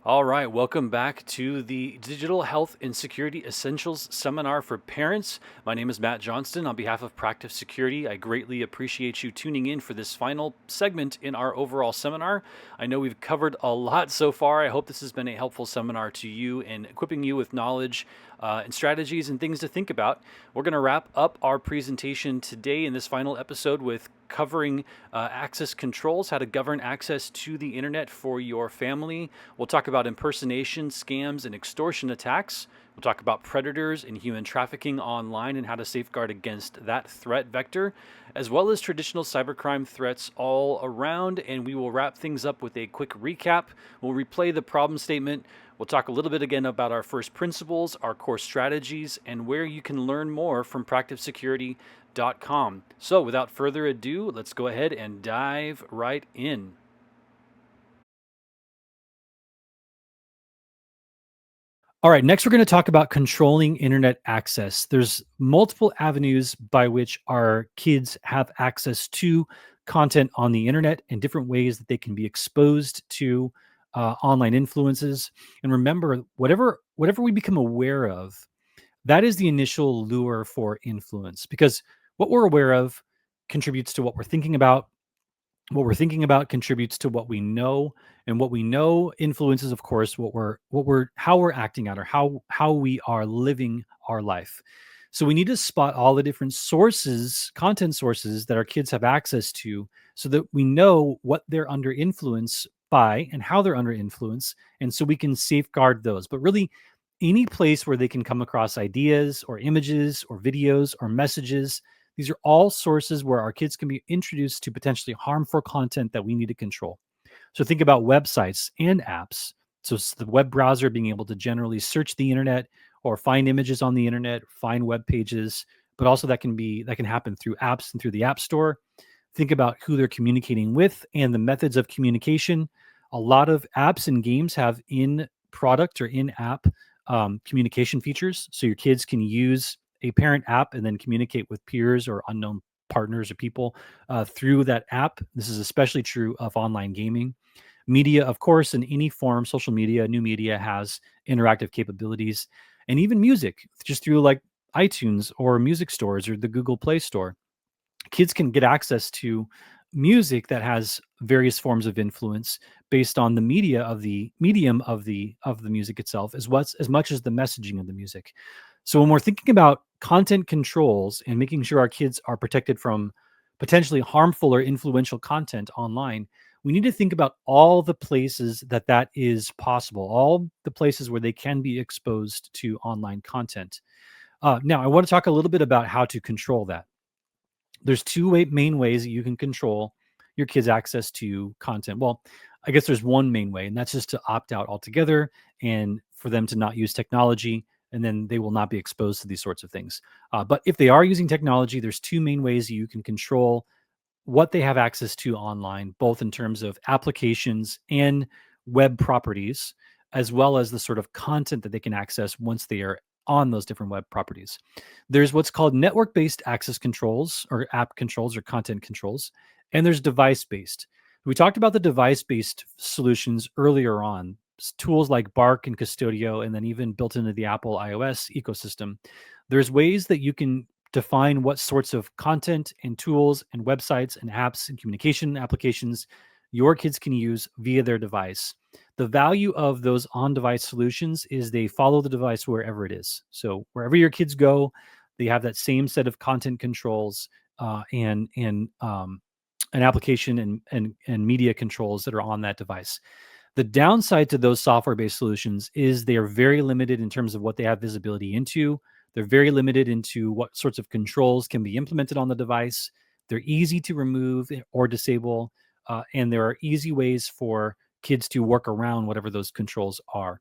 All right, welcome back to the Digital Health and Security Essentials Seminar for Parents. My name is Matt Johnston. On behalf of Practice Security, I greatly appreciate you tuning in for this final segment in our overall seminar. I know we've covered a lot so far. I hope this has been a helpful seminar to you in equipping you with knowledge and strategies and things to think about. We're going to wrap up our presentation today in this final episode with covering access controls, how to govern access to the internet for your family. We'll talk about impersonation, scams, and extortion attacks. We'll talk about predators and human trafficking online and how to safeguard against that threat vector, as well as traditional cybercrime threats all around. And we will wrap things up with a quick recap. We'll replay the problem statement. We'll talk a little bit again about our first principles, our core strategies, and where you can learn more from practicesecurity.com. So without further ado, let's go ahead and dive right in. All right, next we're going to talk about controlling internet access. There's multiple avenues by which our kids have access to content on the internet and different ways that they can be exposed to online influences. And remember, whatever we become aware of, that is the initial lure for influence, because what we're aware of contributes to what we're thinking about. What we're thinking about contributes to what we know, and what we know influences, of course, what we're how we're acting out, or how we are living our life. So we need to spot all the different sources, content sources, that our kids have access to, so that we know what they're under influence by and how they're under influence, and so we can safeguard those. But really, any place where they can come across ideas or images or videos or messages, these are all sources where our kids can be introduced to potentially harmful content that we need to control. So think about websites and apps. So it's the web browser being able to generally search the internet or find images on the internet, find web pages, but also that can happen through apps and through the app store. Think about who they're communicating with and the methods of communication. A lot of apps and games have in product or in app communication features. So your kids can use a parent app and then communicate with peers or unknown partners or people through that app. This is especially true of online gaming. Media, of course, in any form, social media, new media has interactive capabilities, and even music, just through like iTunes or music stores or the Google Play Store. Kids can get access to music that has various forms of influence based on the media of the medium of the music itself, as much as the messaging of the music. So when we're thinking about content controls and making sure our kids are protected from potentially harmful or influential content online, we need to think about all the places that is possible, all the places where they can be exposed to online content. Now, I want to talk a little bit about how to control that. There's main ways that you can control your kids' access to content. Well, I guess there's one main way, and that's just to opt out altogether and for them to not use technology, and then they will not be exposed to these sorts of things. But if they are using technology, there's two main ways you can control what they have access to online, both in terms of applications and web properties, as well as the sort of content that they can access once they are on those different web properties. There's what's called network based access controls or app controls or content controls, and there's device based. We talked about the device based solutions earlier on, tools like Bark and Custodio, and then even built into the Apple iOS ecosystem. There's ways that you can define what sorts of content and tools and websites and apps and communication applications your kids can use via their device. The value of those on device solutions is they follow the device wherever it is. So wherever your kids go, they have that same set of content controls and an application and media controls that are on that device. The downside to those software-based solutions is they are very limited in terms of what they have visibility into. They're very limited into what sorts of controls can be implemented on the device. They're easy to remove or disable, and there are easy ways for kids to work around whatever those controls are.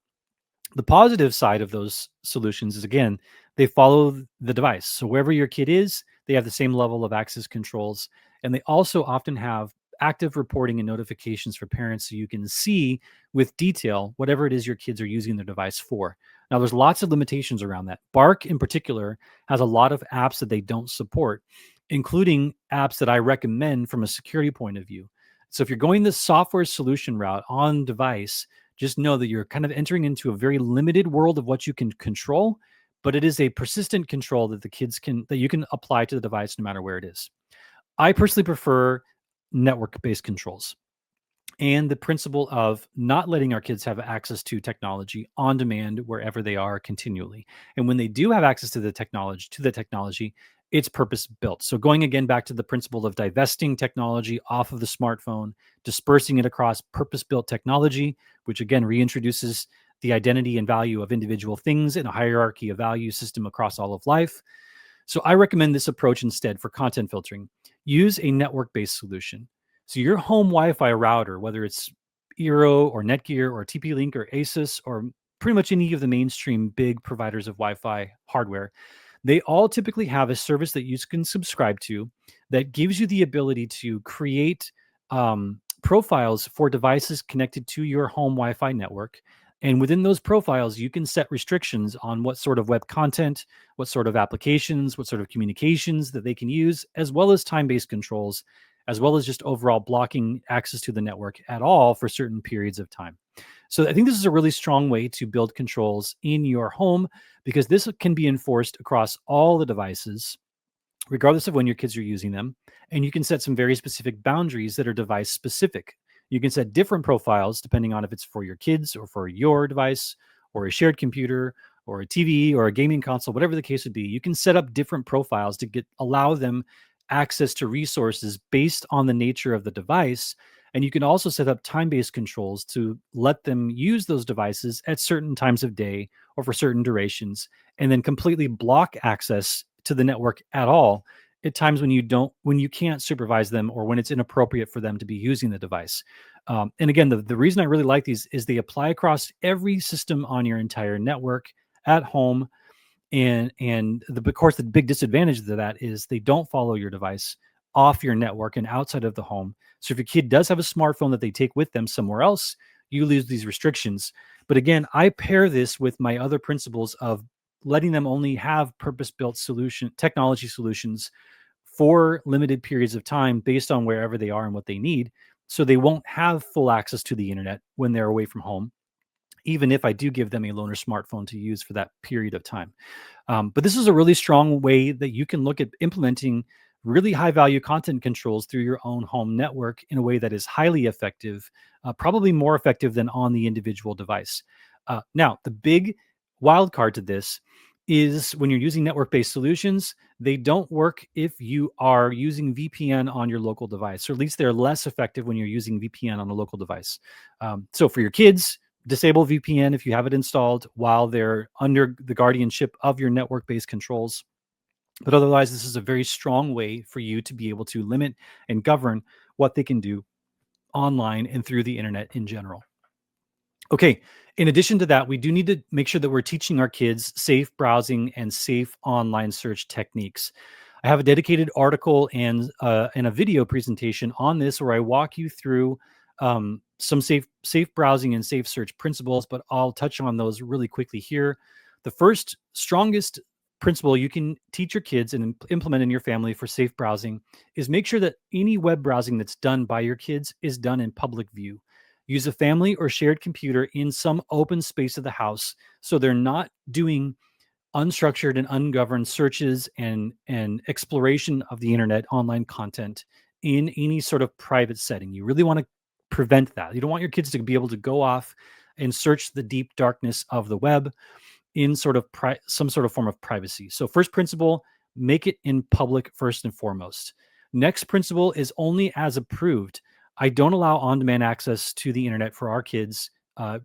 The positive side of those solutions is, again, they follow the device. So wherever your kid is, they have the same level of access controls. And they also often have active reporting and notifications for parents so you can see with detail whatever it is your kids are using their device for. Now, there's lots of limitations around that. Bark, in particular, has a lot of apps that they don't support, including apps that I recommend from a security point of view. So if you're going the software solution route on device, just know that you're kind of entering into a very limited world of what you can control, but it is a persistent control that that you can apply to the device no matter where it is. I personally prefer network-based controls and the principle of not letting our kids have access to technology on demand wherever they are continually. And when they do have access to the technology, it's purpose built. So going again back to the principle of divesting technology off of the smartphone, dispersing it across purpose built technology, which again reintroduces the identity and value of individual things in a hierarchy of value system across all of life. So I recommend this approach instead for content filtering. Use a network-based solution. So your home Wi-Fi router, whether it's Eero or Netgear or TP-Link or Asus or pretty much any of the mainstream big providers of Wi-Fi hardware, they all typically have a service that you can subscribe to that gives you the ability to create profiles for devices connected to your home Wi-Fi network. And within those profiles, you can set restrictions on what sort of web content, what sort of applications, what sort of communications that they can use, as well as time-based controls, as well as just overall blocking access to the network at all for certain periods of time. So I think this is a really strong way to build controls in your home because this can be enforced across all the devices regardless of when your kids are using them. And you can set some very specific boundaries that are device specific. You can set different profiles depending on if it's for your kids or for your device or a shared computer or a TV or a gaming console, whatever the case would be. You can set up different profiles to allow them access to resources based on the nature of the device. And you can also set up time-based controls to let them use those devices at certain times of day or for certain durations, and then completely block access to the network at all at times when you can't supervise them or when it's inappropriate for them to be using the device. And again, the reason I really like these is they apply across every system on your entire network at home. And of course, the big disadvantage of that is they don't follow your device off your network and outside of the home. So if your kid does have a smartphone that they take with them somewhere else, you lose these restrictions. But again, I pair this with my other principles of letting them only have purpose-built technology solutions for limited periods of time based on wherever they are and what they need. So they won't have full access to the internet when they're away from home, even if I do give them a loaner smartphone to use for that period of time. But this is a really strong way that you can look at implementing really high value content controls through your own home network in a way that is highly effective, probably more effective than on the individual device. Now, the big wild card to this is when you're using network based solutions, they don't work if you are using VPN on your local device, or at least they're less effective when you're using VPN on a local device. So for your kids, disable VPN if you have it installed while they're under the guardianship of your network-based controls. But otherwise, this is a very strong way for you to be able to limit and govern what they can do online and through the internet in general. Okay, in addition to that, we do need to make sure that we're teaching our kids safe browsing and safe online search techniques. I have a dedicated article and a video presentation on this where I walk you through some safe browsing and safe search principles, but I'll touch on those really quickly here. The first strongest principle you can teach your kids and implement in your family for safe browsing is make sure that any web browsing that's done by your kids is done in public view. Use a family or shared computer in some open space of the house so they're not doing unstructured and ungoverned searches and exploration of the internet online content in any sort of private setting. You really want to prevent that. You don't want your kids to be able to go off and search the deep darkness of the web in some sort of form of privacy. So first principle, make it in public first and foremost. Next principle is only as approved. I don't allow on-demand access to the internet for our kids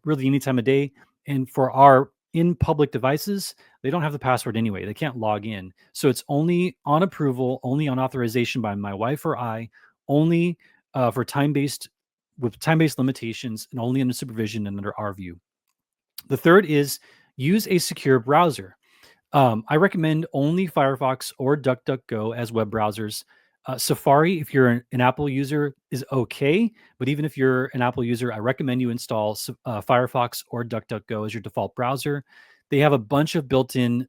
really any time of day. And for our in public devices, they don't have the password anyway. They can't log in. So it's only on approval, only on authorization by my wife or I, only for with time-based limitations, and only under supervision and under our view. The third is use a secure browser. I recommend only Firefox or DuckDuckGo as web browsers. Safari, if you're an Apple user, is okay. But even if you're an Apple user, I recommend you install Firefox or DuckDuckGo as your default browser. They have a bunch of built-in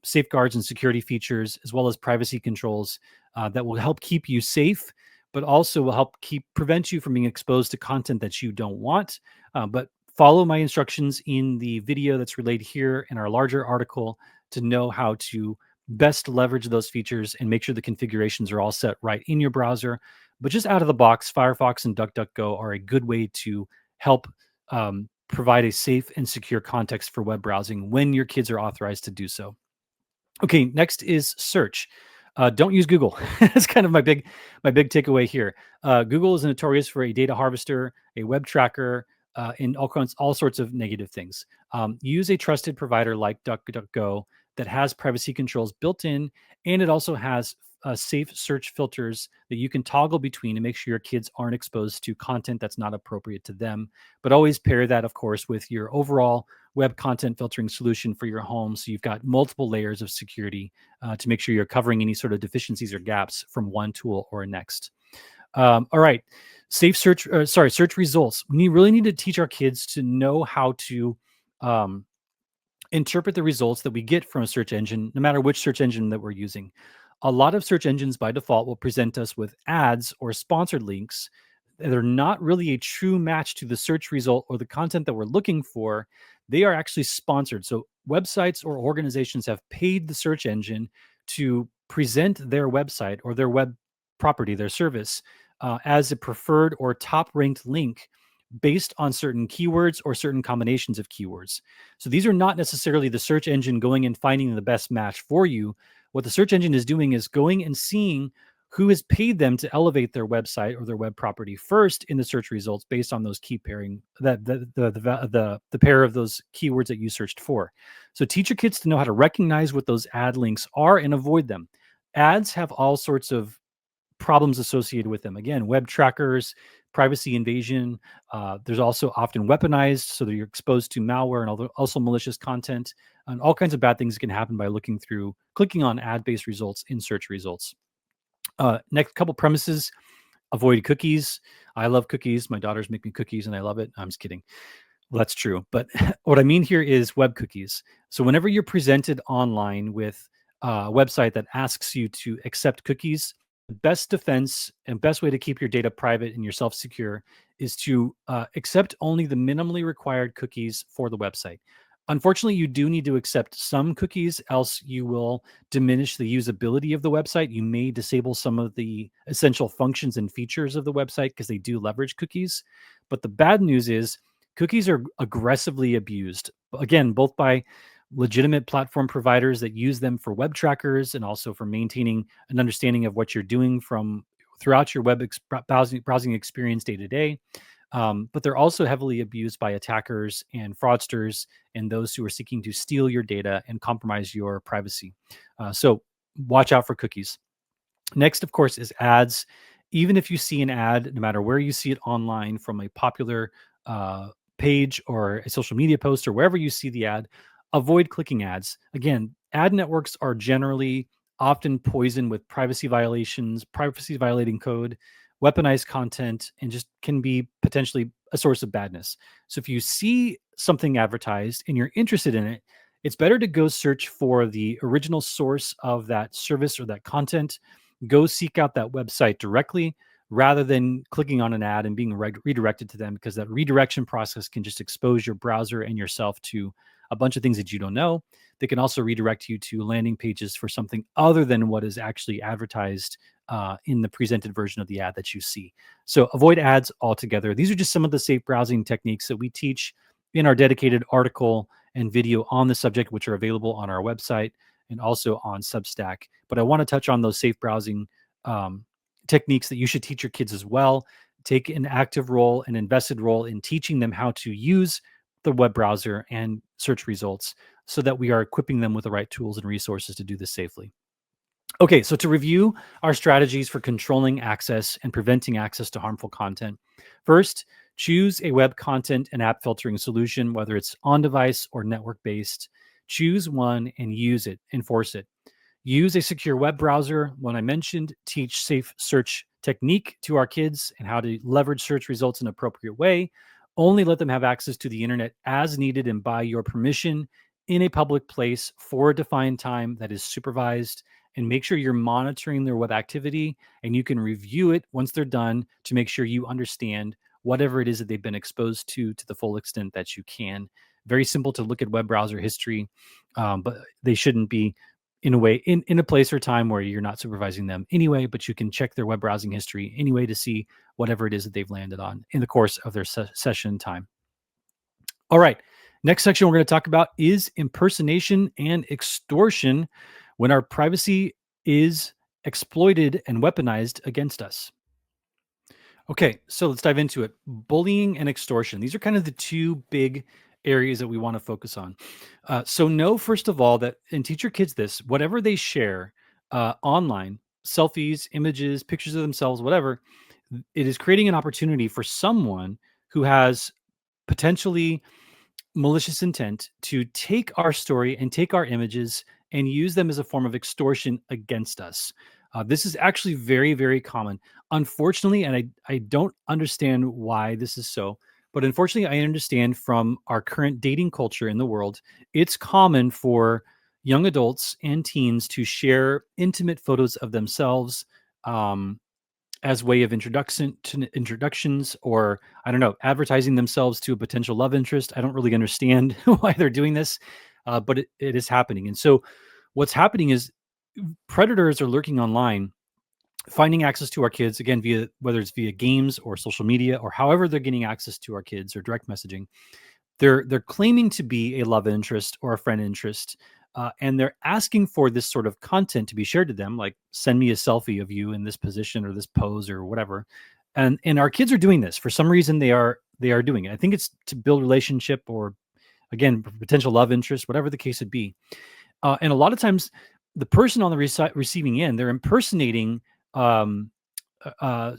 safeguards and security features, as well as privacy controls that will help keep you safe, but also will help prevent you from being exposed to content that you don't want. But Follow my instructions in the video that's relayed here in our larger article to know how to best leverage those features and make sure the configurations are all set right in your browser. But just out of the box, Firefox and DuckDuckGo are a good way to help provide a safe and secure context for web browsing when your kids are authorized to do so. Okay, next is search. Don't use Google. That's kind of my big takeaway here. Google is notorious for a data harvester, a web tracker, and all sorts of negative things. Use a trusted provider like DuckDuckGo that has privacy controls built in, and it also has safe search filters that you can toggle between to make sure your kids aren't exposed to content that's not appropriate to them. But always pair that, of course, with your overall web content filtering solution for your home. So you've got multiple layers of security to make sure you're covering any sort of deficiencies or gaps from one tool or next. All right. Search results. We really need to teach our kids to know how to um, interpret the results that we get from a search engine, no matter which search engine that we're using. A lot of search engines by default will present us with ads or sponsored links that are not really a true match to the search result or the content that we're looking for. They are actually sponsored. So websites or organizations have paid the search engine to present their website or their web property, their service, as a preferred or top ranked link based on certain keywords or certain combinations of keywords. So these are not necessarily the search engine going and finding the best match for you. What the search engine is doing is going and seeing who has paid them to elevate their website or their web property first in the search results based on those key pairing, that the pair of those keywords that you searched for. So teach your kids to know how to recognize what those ad links are and avoid them. Ads have all sorts of problems associated with them. Again, web trackers, privacy invasion. There's also often weaponized, so that you're exposed to malware and also malicious content, and all kinds of bad things can happen by clicking on ad-based results in search results. Next couple premises: avoid cookies. I love cookies. My daughters make me cookies, and I love it. I'm just kidding. Well, that's true, but what I mean here is web cookies. So whenever you're presented online with a website that asks you to accept cookies, the best defense and best way to keep your data private and yourself secure is to accept only the minimally required cookies for the website. Unfortunately, you do need to accept some cookies, else you will diminish the usability of the website. You may disable some of the essential functions and features of the website because they do leverage cookies. But the bad news is cookies are aggressively abused, again, both by legitimate platform providers that use them for web trackers and also for maintaining an understanding of what you're doing from throughout your browsing experience day to day. But they're also heavily abused by attackers and fraudsters and those who are seeking to steal your data and compromise your privacy. So watch out for cookies. Next, of course, is ads. Even if you see an ad, no matter where you see it online from a popular page or a social media post or wherever you see the ad, avoid clicking ads. Again, ad networks are generally often poisoned with privacy violations, privacy violating code, weaponized content, and just can be potentially a source of badness. So if you see something advertised and you're interested in it, it's better to go search for the original source of that service or that content. Go seek out that website directly rather than clicking on an ad and being redirected to them, because that redirection process can just expose your browser and yourself to a bunch of things that you don't know. They can also redirect you to landing pages for something other than what is actually advertised in the presented version of the ad that you see. So avoid ads altogether. These are just some of the safe browsing techniques that we teach in our dedicated article and video on the subject, which are available on our website and also on Substack. But I want to touch on those safe browsing techniques that you should teach your kids as well. Take an active role, an invested role in teaching them how to use the web browser and search results so that we are equipping them with the right tools and resources to do this safely. Okay, so to review our strategies for controlling access and preventing access to harmful content. First, choose a web content and app filtering solution, whether it's on-device or network-based. Choose one and use it, enforce it. Use a secure web browser. When I mentioned, teach safe search technique to our kids and how to leverage search results in an appropriate way. Only let them have access to the internet as needed and by your permission in a public place for a defined time that is supervised, and make sure you're monitoring their web activity and you can review it once they're done to make sure you understand whatever it is that they've been exposed to the full extent that you can. Very simple to look at web browser history, but they shouldn't be in a way in a place or time where you're not supervising them anyway, but you can check their web browsing history anyway to see whatever it is that they've landed on in the course of their session time. All right. Next section we're going to talk about is impersonation and extortion when our privacy is exploited and weaponized against us. Okay, so let's dive into it. Bullying and extortion. These are kind of the two big areas that we want to focus on. So know, first of all, that, and teach your kids this, whatever they share online, selfies, images, pictures of themselves, whatever, it is creating an opportunity for someone who has potentially malicious intent to take our story and take our images and use them as a form of extortion against us. This is actually very, very common. Unfortunately, and I don't understand why this is so, but unfortunately, I understand from our current dating culture in the world, it's common for young adults and teens to share intimate photos of themselves, as way of introductions, or I don't know, advertising themselves to a potential love interest. I don't really understand why they're doing this, but it is happening. And so what's happening is predators are lurking online, finding access to our kids, again, via whether it's via games or social media or however they're getting access to our kids or direct messaging. They're claiming to be a love interest or a friend interest, and they're asking for this sort of content to be shared to them, like send me a selfie of you in this position or this pose or whatever. And our kids are doing this for some reason. They are doing it. I think it's to build relationship or, again, potential love interest, whatever the case would be. And a lot of times, the person on the receiving end, they're impersonating, um, uh,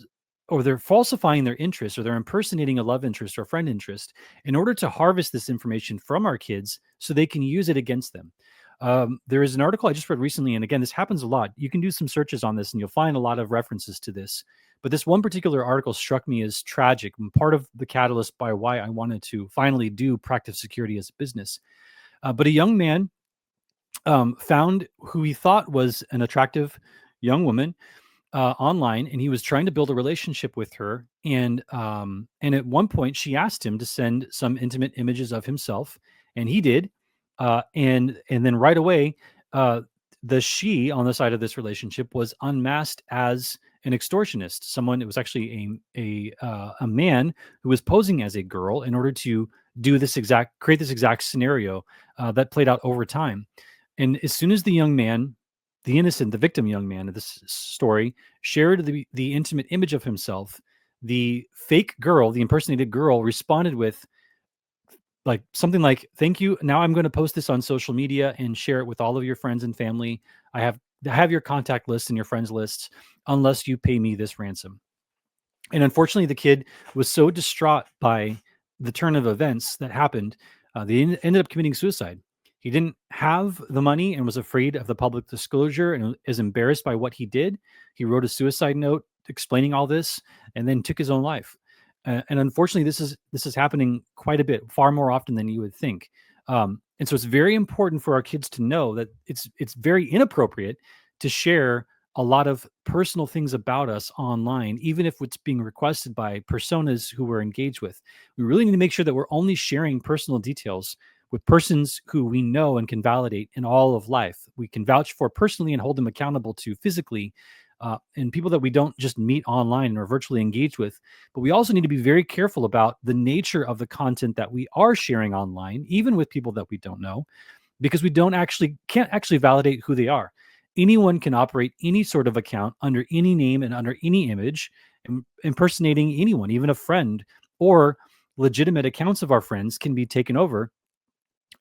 or they're falsifying their interest, or they're impersonating a love interest or a friend interest in order to harvest this information from our kids so they can use it against them. There is an article I just read recently, and again, this happens a lot. You can do some searches on this, and you'll find a lot of references to this. But this one particular article struck me as tragic, and part of the catalyst by why I wanted to finally do practice security as a business. But a young man found who he thought was an attractive young woman online, and he was trying to build a relationship with her. And at one point, she asked him to send some intimate images of himself, and he did. And then right away, uh, the she on the side of this relationship was unmasked as an extortionist. Someone, it was actually a man who was posing as a girl in order to create this exact scenario that played out over time. And as soon as the young man, the victim young man of this story, shared the intimate image of himself, the fake girl, the impersonated girl, responded with like something like, "Thank you. Now I'm going to post this on social media and share it with all of your friends and family. I have your contact list and your friends lists unless you pay me this ransom." And unfortunately, the kid was so distraught by the turn of events that happened, they ended up committing suicide. He didn't have the money and was afraid of the public disclosure and is embarrassed by what he did. He wrote a suicide note explaining all this and then took his own life. And unfortunately, this is happening quite a bit, far more often than you would think. And so it's very important for our kids to know that it's very inappropriate to share a lot of personal things about us online, even if it's being requested by personas who we're engaged with. We really need to make sure that we're only sharing personal details with persons who we know and can validate in all of life. We can vouch for personally and hold them accountable to physically, and people that we don't just meet online or virtually engage with. But we also need to be very careful about the nature of the content that we are sharing online, even with people that we don't know, because we can't actually validate who they are. Anyone can operate any sort of account under any name and under any image, impersonating anyone, even a friend, or legitimate accounts of our friends can be taken over,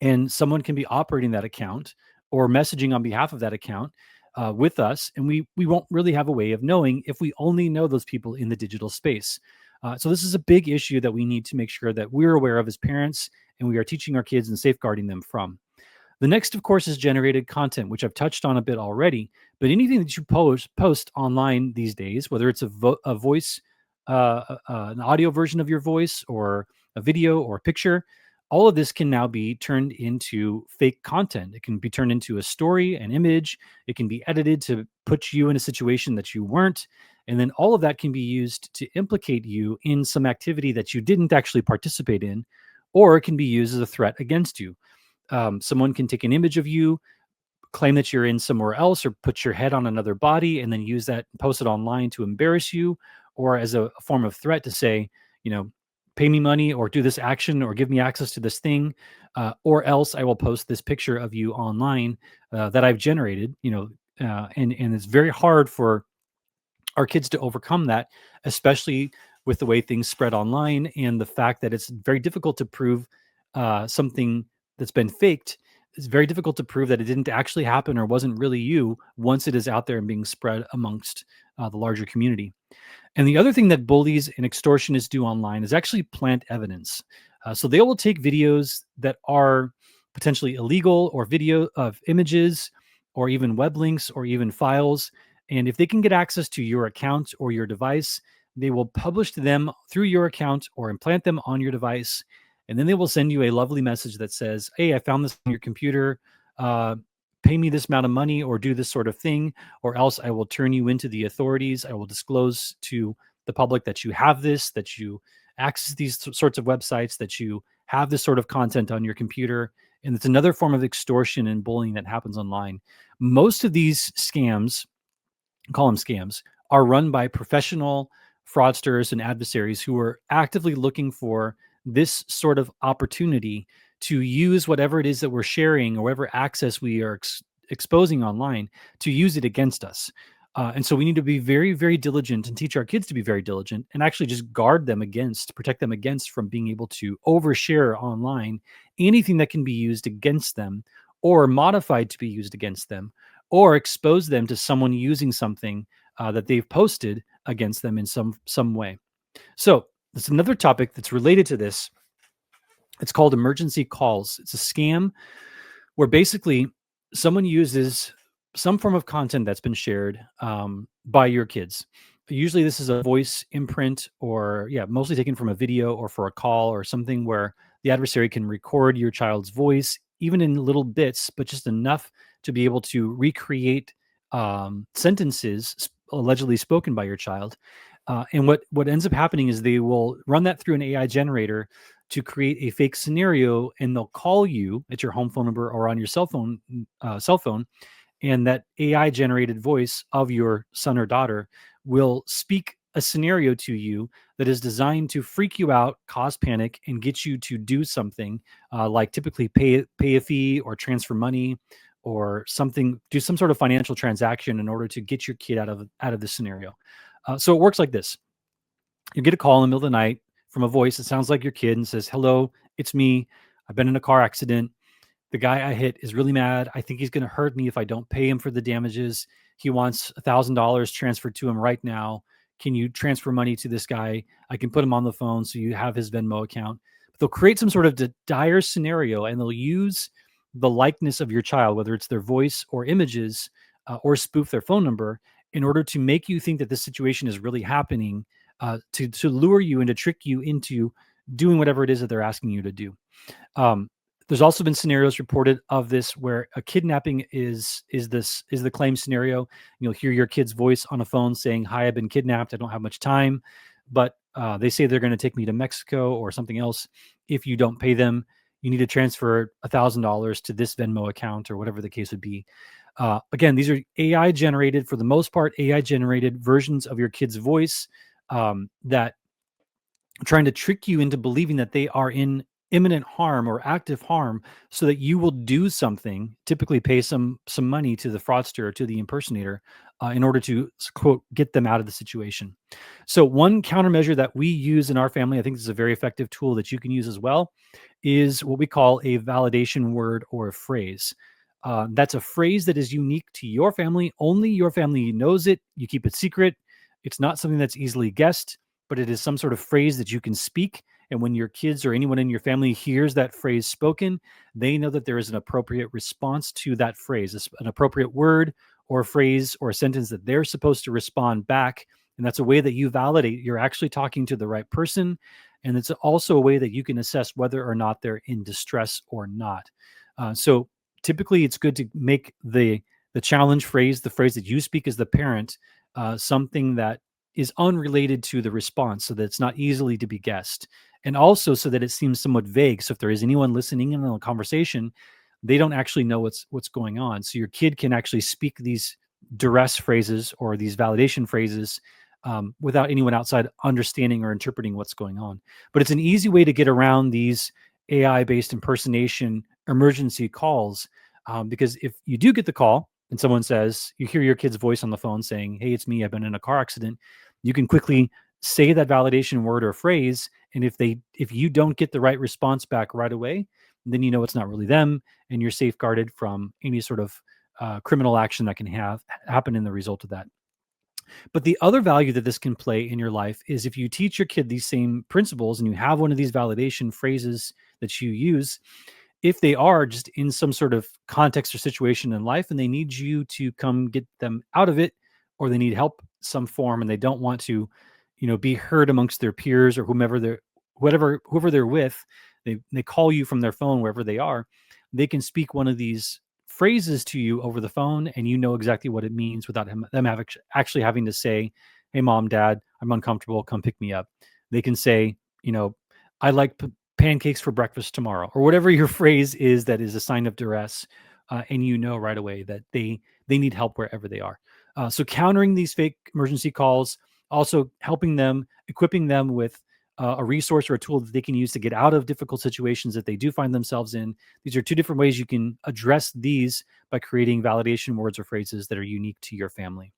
and someone can be operating that account or messaging on behalf of that account with us, and we won't really have a way of knowing if we only know those people in the digital space. So this is a big issue that we need to make sure that we're aware of as parents, and we are teaching our kids and safeguarding them from. The next, of course, is generated content, which I've touched on a bit already. But anything that you post online these days, whether it's a voice, an audio version of your voice, or a video or a picture, all of this can now be turned into fake content. It can be turned into a story, an image. It can be edited to put you in a situation that you weren't. And then all of that can be used to implicate you in some activity that you didn't actually participate in, or it can be used as a threat against you. Someone can take an image of you, claim that you're in somewhere else, or put your head on another body and then use that, post it online to embarrass you, or as a form of threat to say, you know, pay me money or do this action or give me access to this thing, or else I will post this picture of you online that I've generated. And it's very hard for our kids to overcome that, especially with the way things spread online and the fact that it's very difficult to prove something that's been faked. It's very difficult to prove that it didn't actually happen or wasn't really you once it is out there and being spread amongst the larger community. And the other thing that bullies and extortionists do online is actually plant evidence. So they will take videos that are potentially illegal, or video of images, or even web links, or even files. And if they can get access to your account or your device, they will publish them through your account or implant them on your device. And then they will send you a lovely message that says, "Hey, I found this on your computer. Uh, Pay me this amount of money or do this sort of thing, or else I will turn you into the authorities. I will disclose to the public that you have this, that you access these sorts of websites, that you have this sort of content on your computer." And it's another form of extortion and bullying that happens online. Most of these scams, call them scams, are run by professional fraudsters and adversaries who are actively looking for this sort of opportunity to use whatever it is that we're sharing or whatever access we are exposing online, to use it against us. And so we need to be very, very diligent and teach our kids to be very diligent and actually just guard them against, protect them against from being able to overshare online anything that can be used against them or modified to be used against them, or expose them to someone using something that they've posted against them in some way. So there's another topic that's related to this. It's called emergency calls. It's a scam where basically someone uses some form of content that's been shared by your kids. Usually, this is a voice imprint, or yeah, mostly taken from a video or for a call or something where the adversary can record your child's voice, even in little bits, but just enough to be able to recreate sentences allegedly spoken by your child. And what ends up happening is they will run that through an AI generator to create a fake scenario, and they'll call you at your home phone number or on your cell phone, and that AI generated voice of your son or daughter will speak a scenario to you that is designed to freak you out, cause panic, and get you to do something, like typically pay a fee or transfer money or something, do some sort of financial transaction in order to get your kid out of the scenario. So it works like this: you get a call in the middle of the night from a voice that sounds like your kid and says, "Hello, it's me. I've been in a car accident. The guy I hit is really mad. I think he's going to hurt me if I don't pay him for the damages. He wants $1,000 transferred to him right now. Can you transfer money to this guy? I can put him on the phone so you have his Venmo account." But they'll create some sort of dire scenario, and they'll use the likeness of your child, whether it's their voice or images, or spoof their phone number in order to make you think that this situation is really happening, to lure you and to trick you into doing whatever it is that they're asking you to do. Um, there's also been scenarios reported of this where a kidnapping is the claim scenario. You'll hear your kid's voice on a phone saying, "Hi, I've been kidnapped. I don't have much time, but they say they're going to take me to Mexico or something else. If you don't pay them, you need to transfer $1,000 to this Venmo account," or whatever the case would be. Again, these are AI generated, for the most part, AI generated versions of your kid's voice, that trying to trick you into believing that they are in imminent harm or active harm, so that you will do something, typically pay some money to the fraudster or to the impersonator, in order to quote get them out of the situation. So one countermeasure that we use in our family, I think this is a very effective tool that you can use as well, is what we call a validation word or a phrase. That's a phrase that is unique to your family. Only your family knows it. You keep it secret. It's not something that's easily guessed, but it is some sort of phrase that you can speak. And when your kids or anyone in your family hears that phrase spoken, they know that there is an appropriate response to that phrase, an appropriate word or phrase or a sentence that they're supposed to respond back. And that's a way that you validate you're actually talking to the right person. And it's also a way that you can assess whether or not they're in distress or not. So typically, it's good to make the challenge phrase, the phrase that you speak as the parent, something that is unrelated to the response so that it's not easily to be guessed. And also so that it seems somewhat vague. So if there is anyone listening in on a conversation, they don't actually know what's going on. So your kid can actually speak these duress phrases or these validation phrases without anyone outside understanding or interpreting what's going on. But it's an easy way to get around these AI-based impersonation emergency calls, because if you do get the call and someone says, you hear your kid's voice on the phone saying, "Hey, it's me. I've been in a car accident." You can quickly say that validation word or phrase, and if you don't get the right response back right away, then you know it's not really them, and you're safeguarded from any sort of criminal action that can have happen in the result of that. But the other value that this can play in your life is if you teach your kid these same principles and you have one of these validation phrases that you use, if they are just in some sort of context or situation in life and they need you to come get them out of it, or they need help some form and they don't want to, be heard amongst their peers or whoever they're with, they call you from their phone wherever they are, they can speak one of these phrases to you over the phone and you know exactly what it means without actually having to say, "Hey mom, dad, I'm uncomfortable, come pick me up." They can say, you know "I like pancakes for breakfast tomorrow," or whatever your phrase is that is a sign of duress, and you know right away that they need help wherever they are. So countering these fake emergency calls, also helping them, equipping them with a resource or a tool that they can use to get out of difficult situations that they do find themselves in. These are two different ways you can address these by creating validation words or phrases that are unique to your family.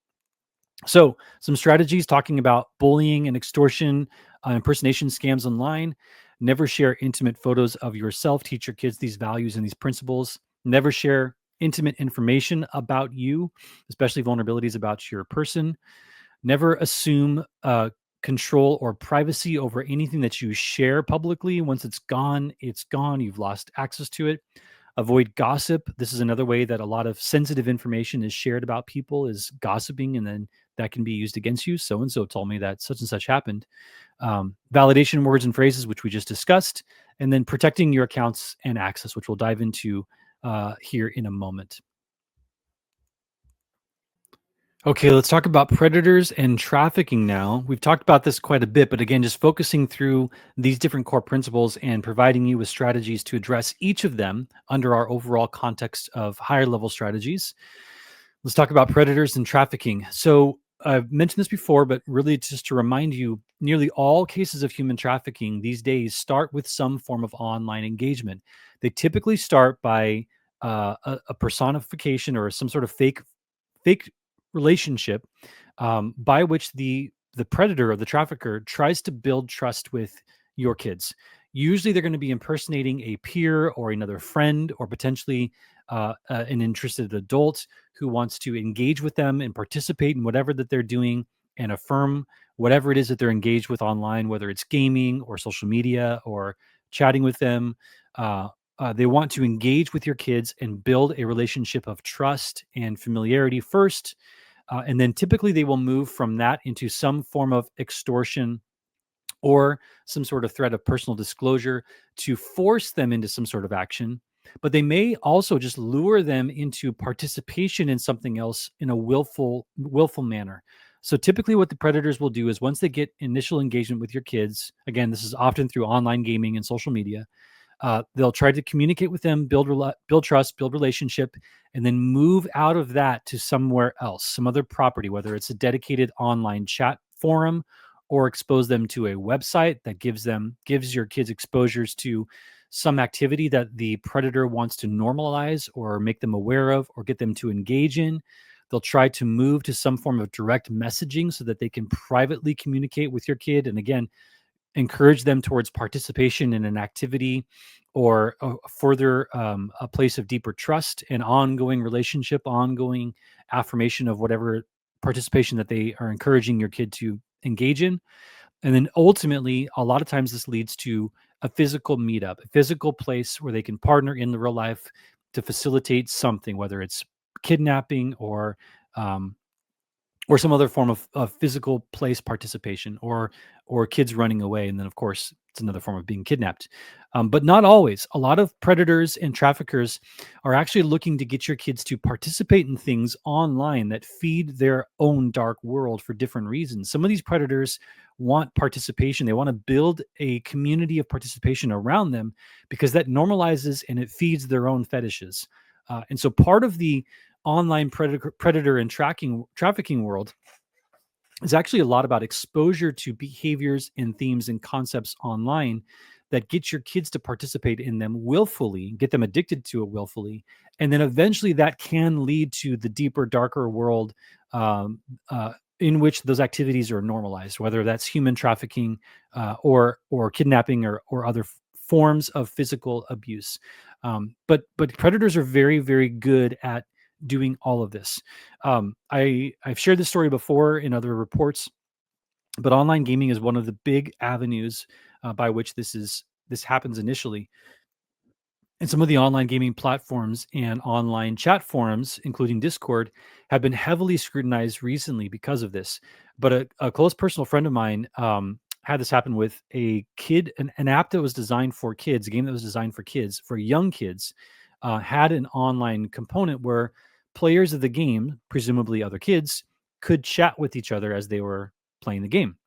So, some strategies talking about bullying and extortion, impersonation scams online. Never share intimate photos of yourself. Teach your kids these values and these principles. Never share intimate information about you, especially vulnerabilities about your person. Never assume control or privacy over anything that you share publicly. Once it's gone, it's gone. You've lost access to it. Avoid gossip. This is another way that a lot of sensitive information is shared about people, is gossiping, and then that can be used against you. So and so told me that such and such happened. Validation words and phrases, which we just discussed, and then protecting your accounts and access, which we'll dive into here in a moment. Okay, let's talk about predators and trafficking now. We've talked about this quite a bit, but again, just focusing through these different core principles and providing you with strategies to address each of them under our overall context of higher level strategies. Let's talk about predators and trafficking. So, I've mentioned this before, but really just to remind you, nearly all cases of human trafficking these days start with some form of online engagement. They typically start by a personification or some sort of fake relationship, by which the predator or the trafficker tries to build trust with your kids. Usually, they're going to be impersonating a peer or another friend, or potentially an interested adult who wants to engage with them and participate in whatever that they're doing and affirm whatever it is that they're engaged with online, whether it's gaming or social media or chatting with them. They want to engage with your kids and build a relationship of trust and familiarity first, and then typically they will move from that into some form of extortion or some sort of threat of personal disclosure to force them into some sort of action. But they may also just lure them into participation in something else in a willful manner. So typically what the predators will do is once they get initial engagement with your kids, again, this is often through online gaming and social media, they'll try to communicate with them, build trust, build relationship, and then move out of that to somewhere else, some other property, whether it's a dedicated online chat forum, or expose them to a website that gives your kids exposures to some activity that the predator wants to normalize or make them aware of or get them to engage in. They'll try to move to some form of direct messaging so that they can privately communicate with your kid. And again, encourage them towards participation in an activity or further a place of deeper trust and ongoing relationship, ongoing affirmation of whatever participation that they are encouraging your kid to engage in. And then ultimately, a lot of times this leads to a physical meetup, a physical place where they can partner in the real life to facilitate something, whether it's kidnapping um, or some other form of physical place participation, or kids running away, and then of course It's another form of being kidnapped. But not always. A lot of predators and traffickers are actually looking to get your kids to participate in things online that feed their own dark world for different reasons. Some of these predators want participation. They want to build a community of participation around them because that normalizes and it feeds their own fetishes. And so part of the online predator and trafficking world is actually a lot about exposure to behaviors and themes and concepts online that get your kids to participate in them willfully, get them addicted to it willfully, and then eventually that can lead to the deeper, darker world um, in which those activities are normalized, whether that's human trafficking or kidnapping or other forms of physical abuse. But predators are very, very good at doing all of this. I've shared this story before in other reports, but online gaming is one of the big avenues by which this happens initially. And some of the online gaming platforms and online chat forums, including Discord, have been heavily scrutinized recently because of this. But a close personal friend of mine had this happen with a kid, an app that was designed for kids, a game that was designed for kids, for young kids, had an online component where players of the game, presumably other kids, could chat with each other as they were playing the game.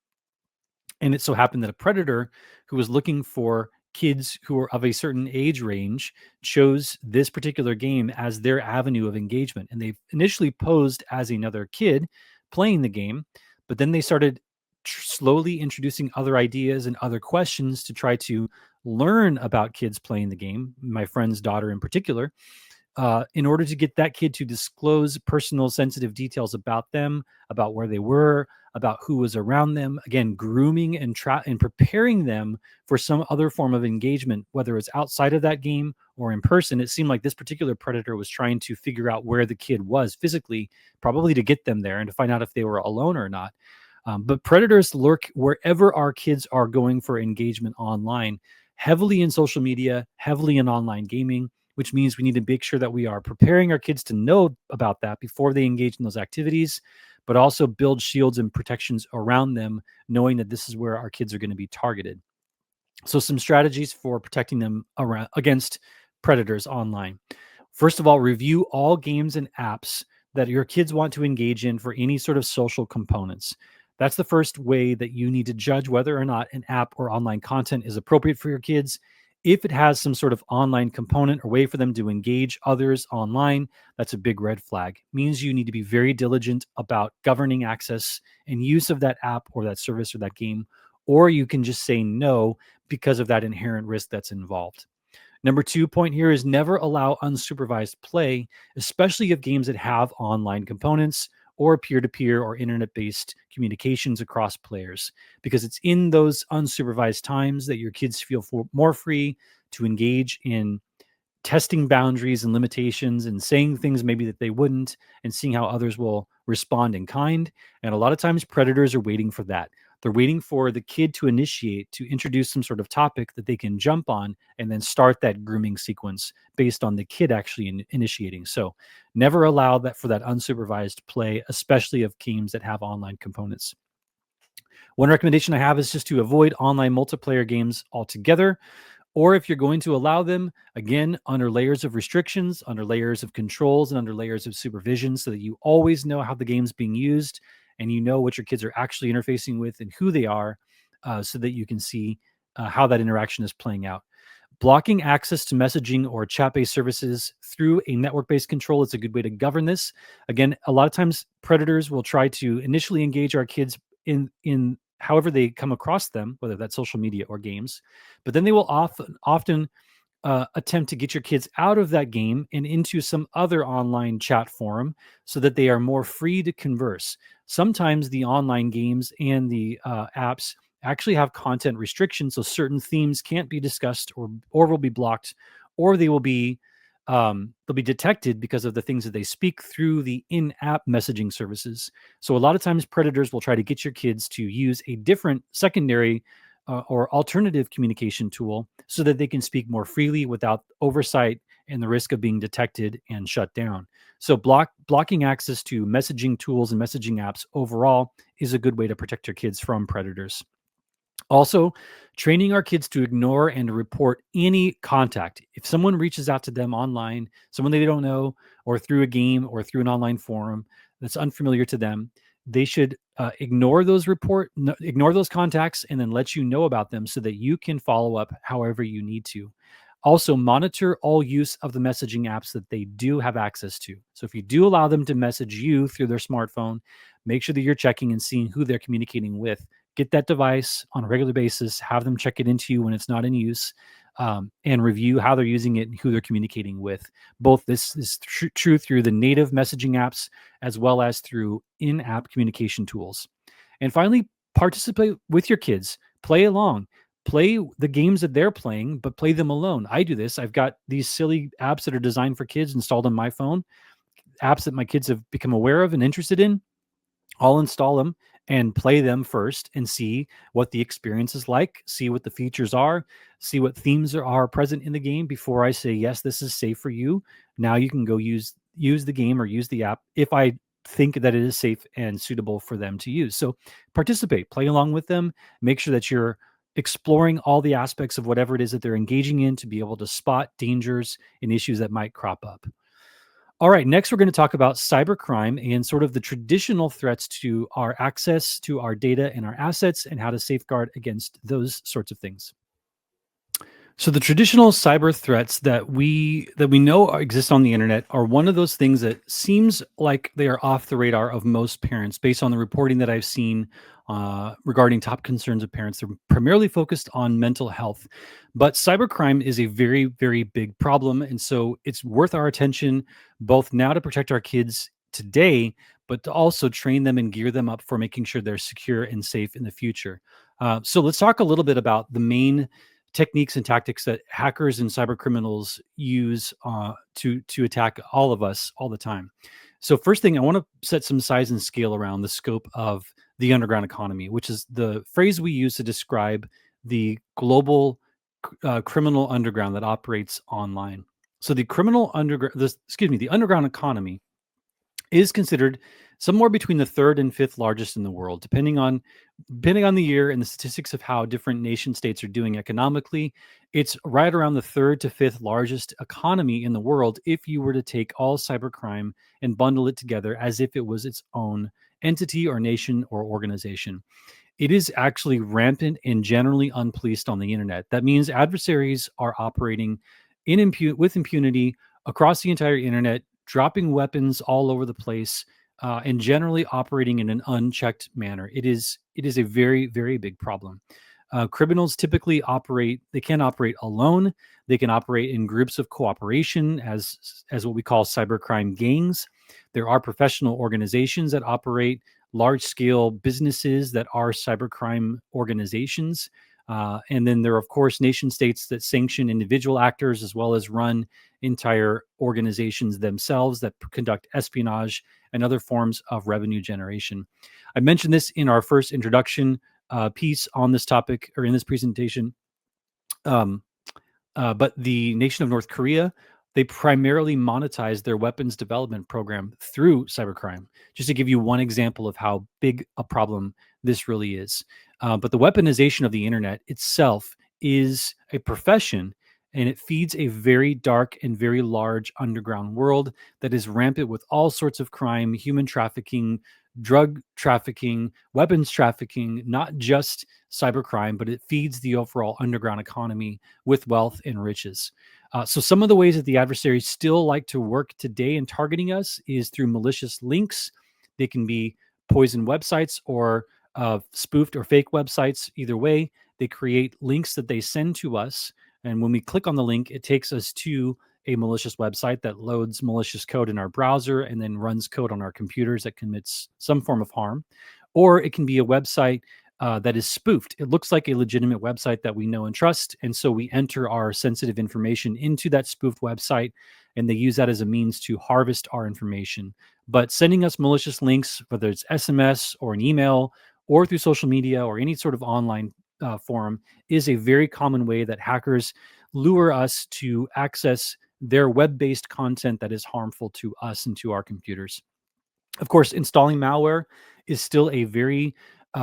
And it so happened that a predator who was looking for kids who were of a certain age range chose this particular game as their avenue of engagement. And they initially posed as another kid playing the game, but then they started slowly introducing other ideas and other questions to try to learn about kids playing the game, my friend's daughter in particular, in order to get that kid to disclose personal sensitive details about them, about where they were, about who was around them. Again, grooming and preparing them for some other form of engagement, whether it's outside of that game or in person. It seemed like this particular predator was trying to figure out where the kid was physically, probably to get them there and to find out if they were alone or not. But predators lurk wherever our kids are going for engagement online, heavily in social media, heavily in online gaming, which means we need to make sure that we are preparing our kids to know about that before they engage in those activities, but also build shields and protections around them, knowing that this is where our kids are going to be targeted. So, some strategies for protecting them against predators online. First of all, review all games and apps that your kids want to engage in for any sort of social components. That's the first way that you need to judge whether or not an app or online content is appropriate for your kids. If it has some sort of online component or way for them to engage others online, that's a big red flag. Means you need to be very diligent about governing access and use of that app or that service or that game, or you can just say no because of that inherent risk that's involved. Number 2 point here is never allow unsupervised play, especially of games that have online components or peer-to-peer or internet-based communications across players, because it's in those unsupervised times that your kids feel more free to engage in testing boundaries and limitations and saying things maybe that they wouldn't and seeing how others will respond in kind. And a lot of times predators are waiting for that. They're waiting for the kid to initiate, to introduce some sort of topic that they can jump on and then start that grooming sequence based on the kid actually initiating. So never allow that for that unsupervised play, especially of games that have online components. One recommendation I have is just to avoid online multiplayer games altogether. Or if you're going to allow them, again, under layers of restrictions, under layers of controls, and under layers of supervision, so that you always know how the game's being used and you know what your kids are actually interfacing with and who they are, so that you can see how that interaction is playing out. Blocking access to messaging or chat-based services through a network-based control is a good way to govern this. Again, a lot of times predators will try to initially engage our kids in however they come across them, whether that's social media or games, but then they will often attempt to get your kids out of that game and into some other online chat forum so that they are more free to converse. Sometimes the online games and the apps actually have content restrictions, so certain themes can't be discussed or will be blocked, or they'll be detected because of the things that they speak through the in-app messaging services. So a lot of times predators will try to get your kids to use a different secondary or alternative communication tool so that they can speak more freely without oversight and the risk of being detected and shut down. So blocking access to messaging tools and messaging apps overall is a good way to protect your kids from predators. Also, training our kids to ignore and report any contact. If someone reaches out to them online, someone they don't know, or through a game or through an online forum that's unfamiliar to them, they should ignore those ignore those contacts, and then let you know about them so that you can follow up however you need to. Also, monitor all use of the messaging apps that they do have access to. So, if you do allow them to message you through their smartphone, make sure that you're checking and seeing who they're communicating with. Get that device on a regular basis, have them check it into you when it's not in use, and review how they're using it and who they're communicating with. Both this is true through the native messaging apps as well as through in-app communication tools. And finally, participate with your kids. Play along. Play the games that they're playing, but play them alone. I do this. I've got these silly apps that are designed for kids installed on my phone, apps that my kids have become aware of and interested in. I'll install them and play them first and see what the experience is like, see what the features are, see what themes are present in the game before I say, yes, this is safe for you. Now you can go use the game or use the app if I think that it is safe and suitable for them to use. So participate, play along with them, make sure that you're exploring all the aspects of whatever it is that they're engaging in to be able to spot dangers and issues that might crop up. All right, next we're going to talk about cybercrime and sort of the traditional threats to our access to our data and our assets and how to safeguard against those sorts of things. So the traditional cyber threats that we know exist on the internet are one of those things that seems like they are off the radar of most parents, based on the reporting that I've seen regarding top concerns of parents. They're primarily focused on mental health, but cybercrime is a very, very big problem, and so it's worth our attention both now to protect our kids today, but to also train them and gear them up for making sure they're secure and safe in the future. So let's talk a little bit about the main techniques and tactics that hackers and cyber criminals use to attack all of us all the time. So first thing, I want to set some size and scale around the scope of the underground economy, which is the phrase we use to describe the global criminal underground that operates online. So the the underground economy is considered somewhere between the third and fifth largest in the world, depending on the year and the statistics of how different nation states are doing economically. It's right around the third to fifth largest economy in the world if you were to take all cybercrime and bundle it together as if it was its own entity or nation or organization. It is actually rampant and generally unpoliced on the internet. That means adversaries are operating with impunity across the entire internet, dropping weapons all over the place, and generally operating in an unchecked manner. It is a very, very big problem. Criminals typically operate. They can operate alone. They can operate in groups of cooperation as what we call cybercrime gangs. There are professional organizations that operate, large scale businesses that are cybercrime organizations. And then there are, of course, nation states that sanction individual actors as well as run entire organizations themselves that conduct espionage and other forms of revenue generation. I mentioned this in our first introduction piece on this topic, or in this presentation. Um, but the nation of North Korea, they primarily monetize their weapons development program through cybercrime. Just to give you one example of how big a problem this really is. But the weaponization of the internet itself is a profession, and it feeds a very dark and very large underground world that is rampant with all sorts of crime, human trafficking, drug trafficking, weapons trafficking, not just cybercrime, but it feeds the overall underground economy with wealth and riches. So some of the ways that the adversaries still like to work today in targeting us is through malicious links. They can be poison websites or spoofed or fake websites. Either way, they create links that they send to us. And when we click on the link, it takes us to a malicious website that loads malicious code in our browser and then runs code on our computers that commits some form of harm. Or it can be a website that is spoofed. It looks like a legitimate website that we know and trust. And so we enter our sensitive information into that spoofed website, and they use that as a means to harvest our information. But sending us malicious links, whether it's SMS or an email or through social media or any sort of online forum, is a very common way that hackers lure us to access their web-based content that is harmful to us and to our computers. Of course, installing malware is still a very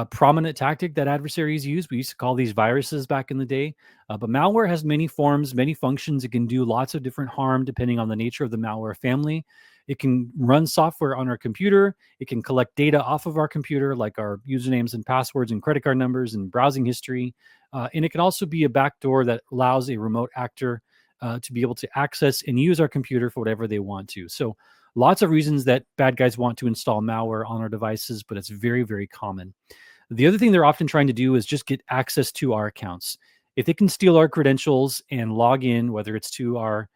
prominent tactic that adversaries use. We used to call these viruses back in the day. But malware has many forms, many functions. It can do lots of different harm depending on the nature of the malware family. It can run software on our computer. It can collect data off of our computer, like our usernames and passwords and credit card numbers and browsing history. And it can also be a backdoor that allows a remote actor to be able to access and use our computer for whatever they want to. So lots of reasons that bad guys want to install malware on our devices, but it's very, very common. The other thing they're often trying to do is just get access to our accounts. If they can steal our credentials and log in, whether it's to our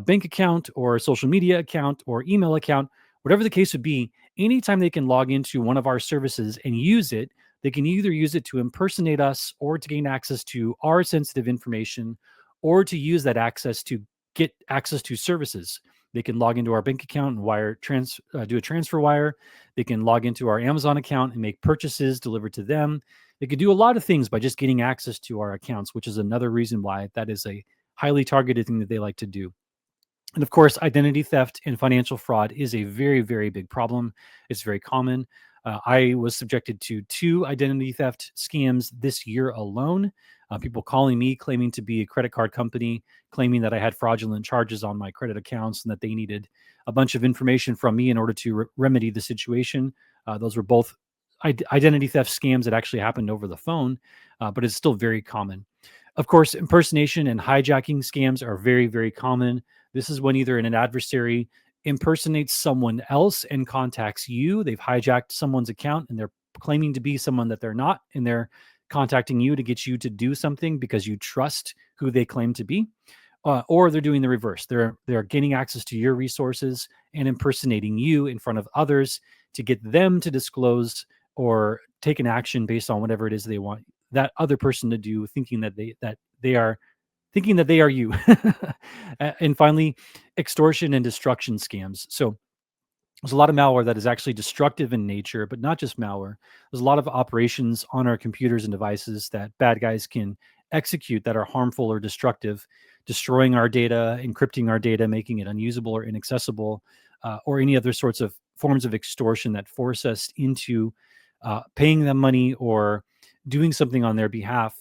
bank account or social media account or email account, whatever the case would be, anytime they can log into one of our services and use it, they can either use it to impersonate us or to gain access to our sensitive information or to use that access to get access to services. They can log into our bank account and do a transfer wire. They can log into our Amazon account and make purchases delivered to them. They could do a lot of things by just getting access to our accounts, which is another reason why that is a highly targeted thing that they like to do. And of course, identity theft and financial fraud is a very, very big problem. It's very common. I was subjected to 2 identity theft scams this year alone. People calling me, claiming to be a credit card company, claiming that I had fraudulent charges on my credit accounts and that they needed a bunch of information from me in order to remedy the situation. Those were both identity theft scams that actually happened over the phone, but it's still very common. Of course, impersonation and hijacking scams are very, very common. This is when either an adversary impersonates someone else and contacts you. They've hijacked someone's account and they're claiming to be someone that they're not, and they're contacting you to get you to do something because you trust who they claim to be. Or they're doing the reverse. They're gaining access to your resources and impersonating you in front of others to get them to disclose or take an action based on whatever it is they want that other person to do, thinking that they are thinking that they are you. And finally, extortion and destruction scams. So there's a lot of malware that is actually destructive in nature, but not just malware. There's a lot of operations on our computers and devices that bad guys can execute that are harmful or destructive, destroying our data, encrypting our data, making it unusable or inaccessible, or any other sorts of forms of extortion that force us into paying them money or doing something on their behalf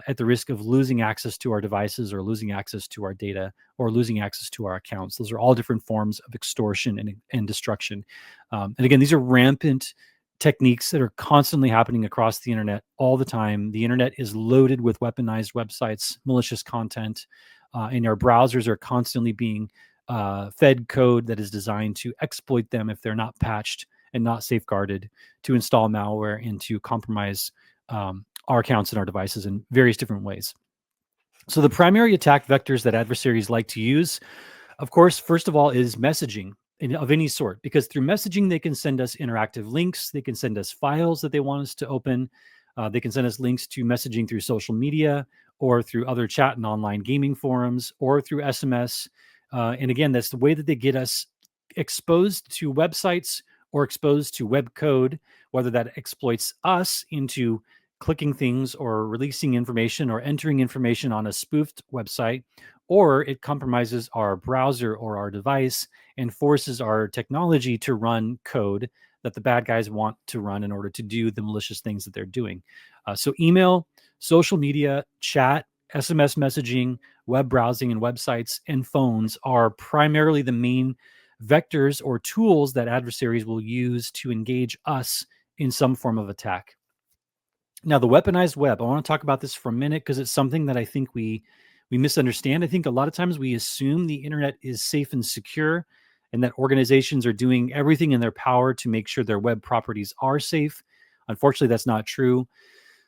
at the risk of losing access to our devices or losing access to our data or losing access to our accounts. Those are all different forms of extortion and destruction. And again, these are rampant techniques that are constantly happening across the internet all the time. The internet is loaded with weaponized websites, malicious content, and our browsers are constantly being fed code that is designed to exploit them if they're not patched and not safeguarded, to install malware and to compromise our accounts and our devices in various different ways. So the primary attack vectors that adversaries like to use, of course, first of all, is messaging of any sort, because through messaging, they can send us interactive links. They can send us files that they want us to open. They can send us links to messaging through social media or through other chat and online gaming forums or through SMS. And again, that's the way that they get us exposed to websites or exposed to web code, whether that exploits us into clicking things or releasing information or entering information on a spoofed website, or it compromises our browser or our device and forces our technology to run code that the bad guys want to run in order to do the malicious things that they're doing. So email, social media, chat, SMS messaging, web browsing, and websites and phones are primarily the main vectors or tools that adversaries will use to engage us in some form of attack. Now, the weaponized web, I want to talk about this for a minute because it's something that I think we misunderstand. I think a lot of times we assume the internet is safe and secure and that organizations are doing everything in their power to make sure their web properties are safe. Unfortunately, that's not true.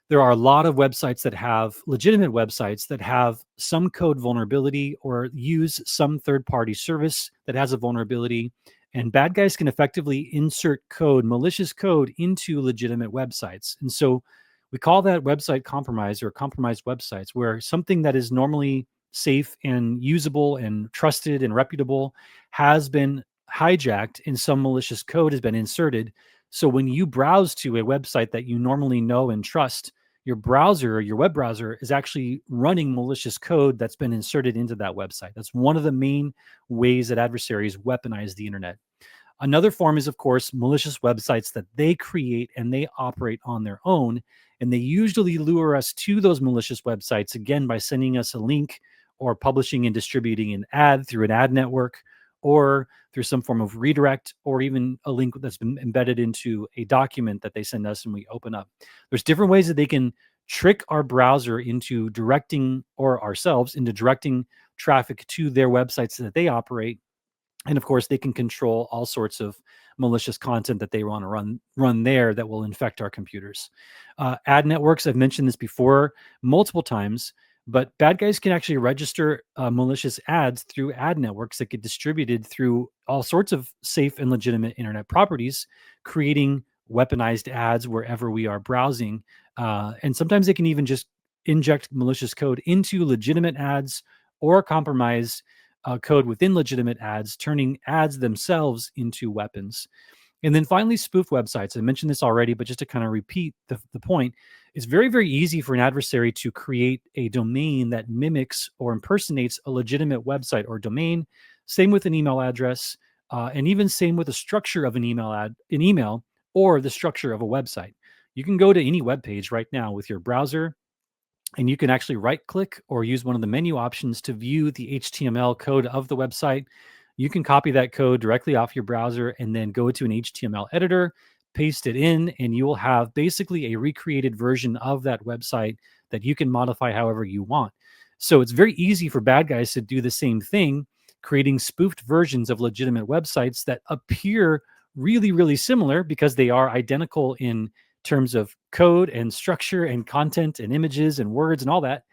There are a lot of websites that have legitimate websites that have some code vulnerability or use some third-party service that has a vulnerability. And bad guys can effectively insert code, malicious code, into legitimate websites. And so we call that website compromise or compromised websites, where something that is normally safe and usable and trusted and reputable has been hijacked and some malicious code has been inserted. So when you browse to a website that you normally know and trust, your browser, your web browser, is actually running malicious code that's been inserted into that website. That's one of the main ways that adversaries weaponize the internet. Another form is, of course, malicious websites that they create and they operate on their own. And they usually lure us to those malicious websites, again, by sending us a link or publishing and distributing an ad through an ad network or through some form of redirect, or even a link that's been embedded into a document that they send us and we open up. There's different ways that they can trick our browser into directing, or ourselves into directing traffic to their websites that they operate. And of course, they can control all sorts of malicious content that they want to run there that will infect our computers. Ad networks, I've mentioned this before multiple times, but bad guys can actually register malicious ads through ad networks that get distributed through all sorts of safe and legitimate internet properties, creating weaponized ads wherever we are browsing. And sometimes they can even just inject malicious code into legitimate ads or compromise code within legitimate ads, turning ads themselves into weapons. And then finally, spoof websites. I mentioned this already, but just to kind of repeat the point, it's very, very easy for an adversary to create a domain that mimics or impersonates a legitimate website or domain. Same with an email address, and even same with the structure of an email or the structure of a website. You can go to any web page right now with your browser, and you can actually right click or use one of the menu options to view the HTML code of the website. You can copy that code directly off your browser and then go to an HTML editor, paste it in, and you will have basically a recreated version of that website that you can modify however you want. So it's very easy for bad guys to do the same thing, creating spoofed versions of legitimate websites that appear really, really similar because they are identical in terms of code and structure and content and images and words and all that,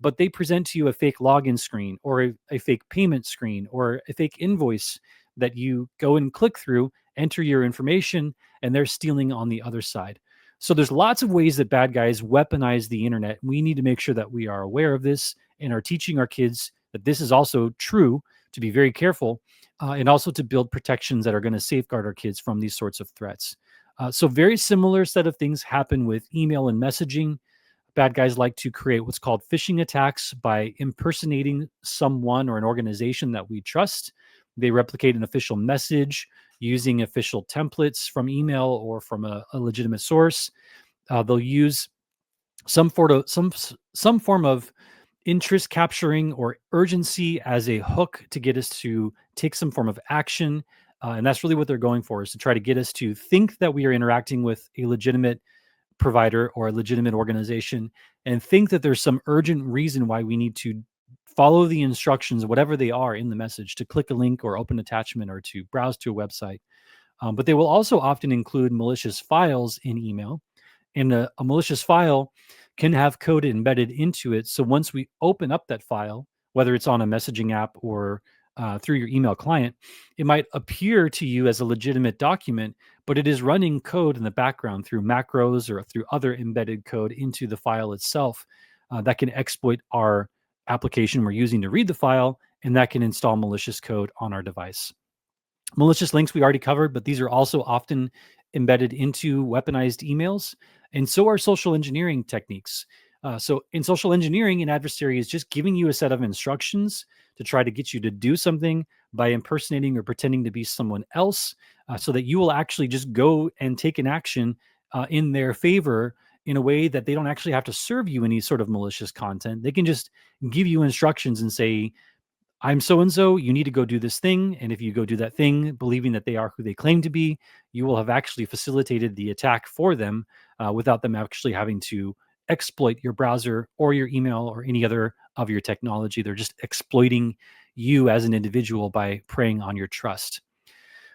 but they present to you a fake login screen or a fake payment screen or a fake invoice that you go and click through, enter your information, and they're stealing on the other side. So there's lots of ways that bad guys weaponize the internet. We need to make sure that we are aware of this and are teaching our kids that this is also true, to be very careful, and also to build protections that are going to safeguard our kids from these sorts of threats. So very similar set of things happen with email and messaging. Bad guys like to create what's called phishing attacks by impersonating someone or an organization that we trust. They replicate an official message using official templates from email or from a legitimate source. They'll use some form of interest capturing or urgency as a hook to get us to take some form of action. And that's really what they're going for, is to try to get us to think that we are interacting with a legitimate provider or a legitimate organization and think that there's some urgent reason why we need to follow the instructions, whatever they are in the message, to click a link or open attachment or to browse to a website. But they will also often include malicious files in email, and a malicious file can have code embedded into it. So once we open up that file, whether it's on a messaging app or through your email client, it might appear to you as a legitimate document, but it is running code in the background through macros or through other embedded code into the file itself that can exploit our application we're using to read the file, and that can install malicious code on our device. Malicious links we already covered, but these are also often embedded into weaponized emails, and so are social engineering techniques. So in social engineering, an adversary is just giving you a set of instructions to try to get you to do something by impersonating or pretending to be someone else, so that you will actually just go and take an action in their favor in a way that they don't actually have to serve you any sort of malicious content. They can just give you instructions and say, I'm so and so, you need to go do this thing. And if you go do that thing, believing that they are who they claim to be, you will have actually facilitated the attack for them without them actually having to exploit your browser or your email or any other of your technology. They're just exploiting you as an individual by preying on your trust.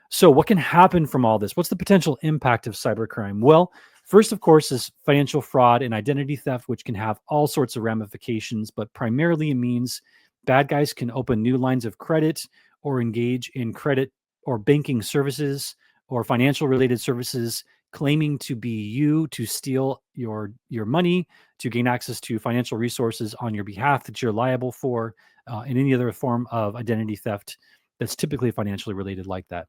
So, what can happen from all this? What's the potential impact of cybercrime? Well, first, of course, is financial fraud and identity theft, which can have all sorts of ramifications, but primarily it means bad guys can open new lines of credit or engage in credit or banking services or financial related services, claiming to be you to steal your money, to gain access to financial resources on your behalf that you're liable for, and any other form of identity theft that's typically financially related like that.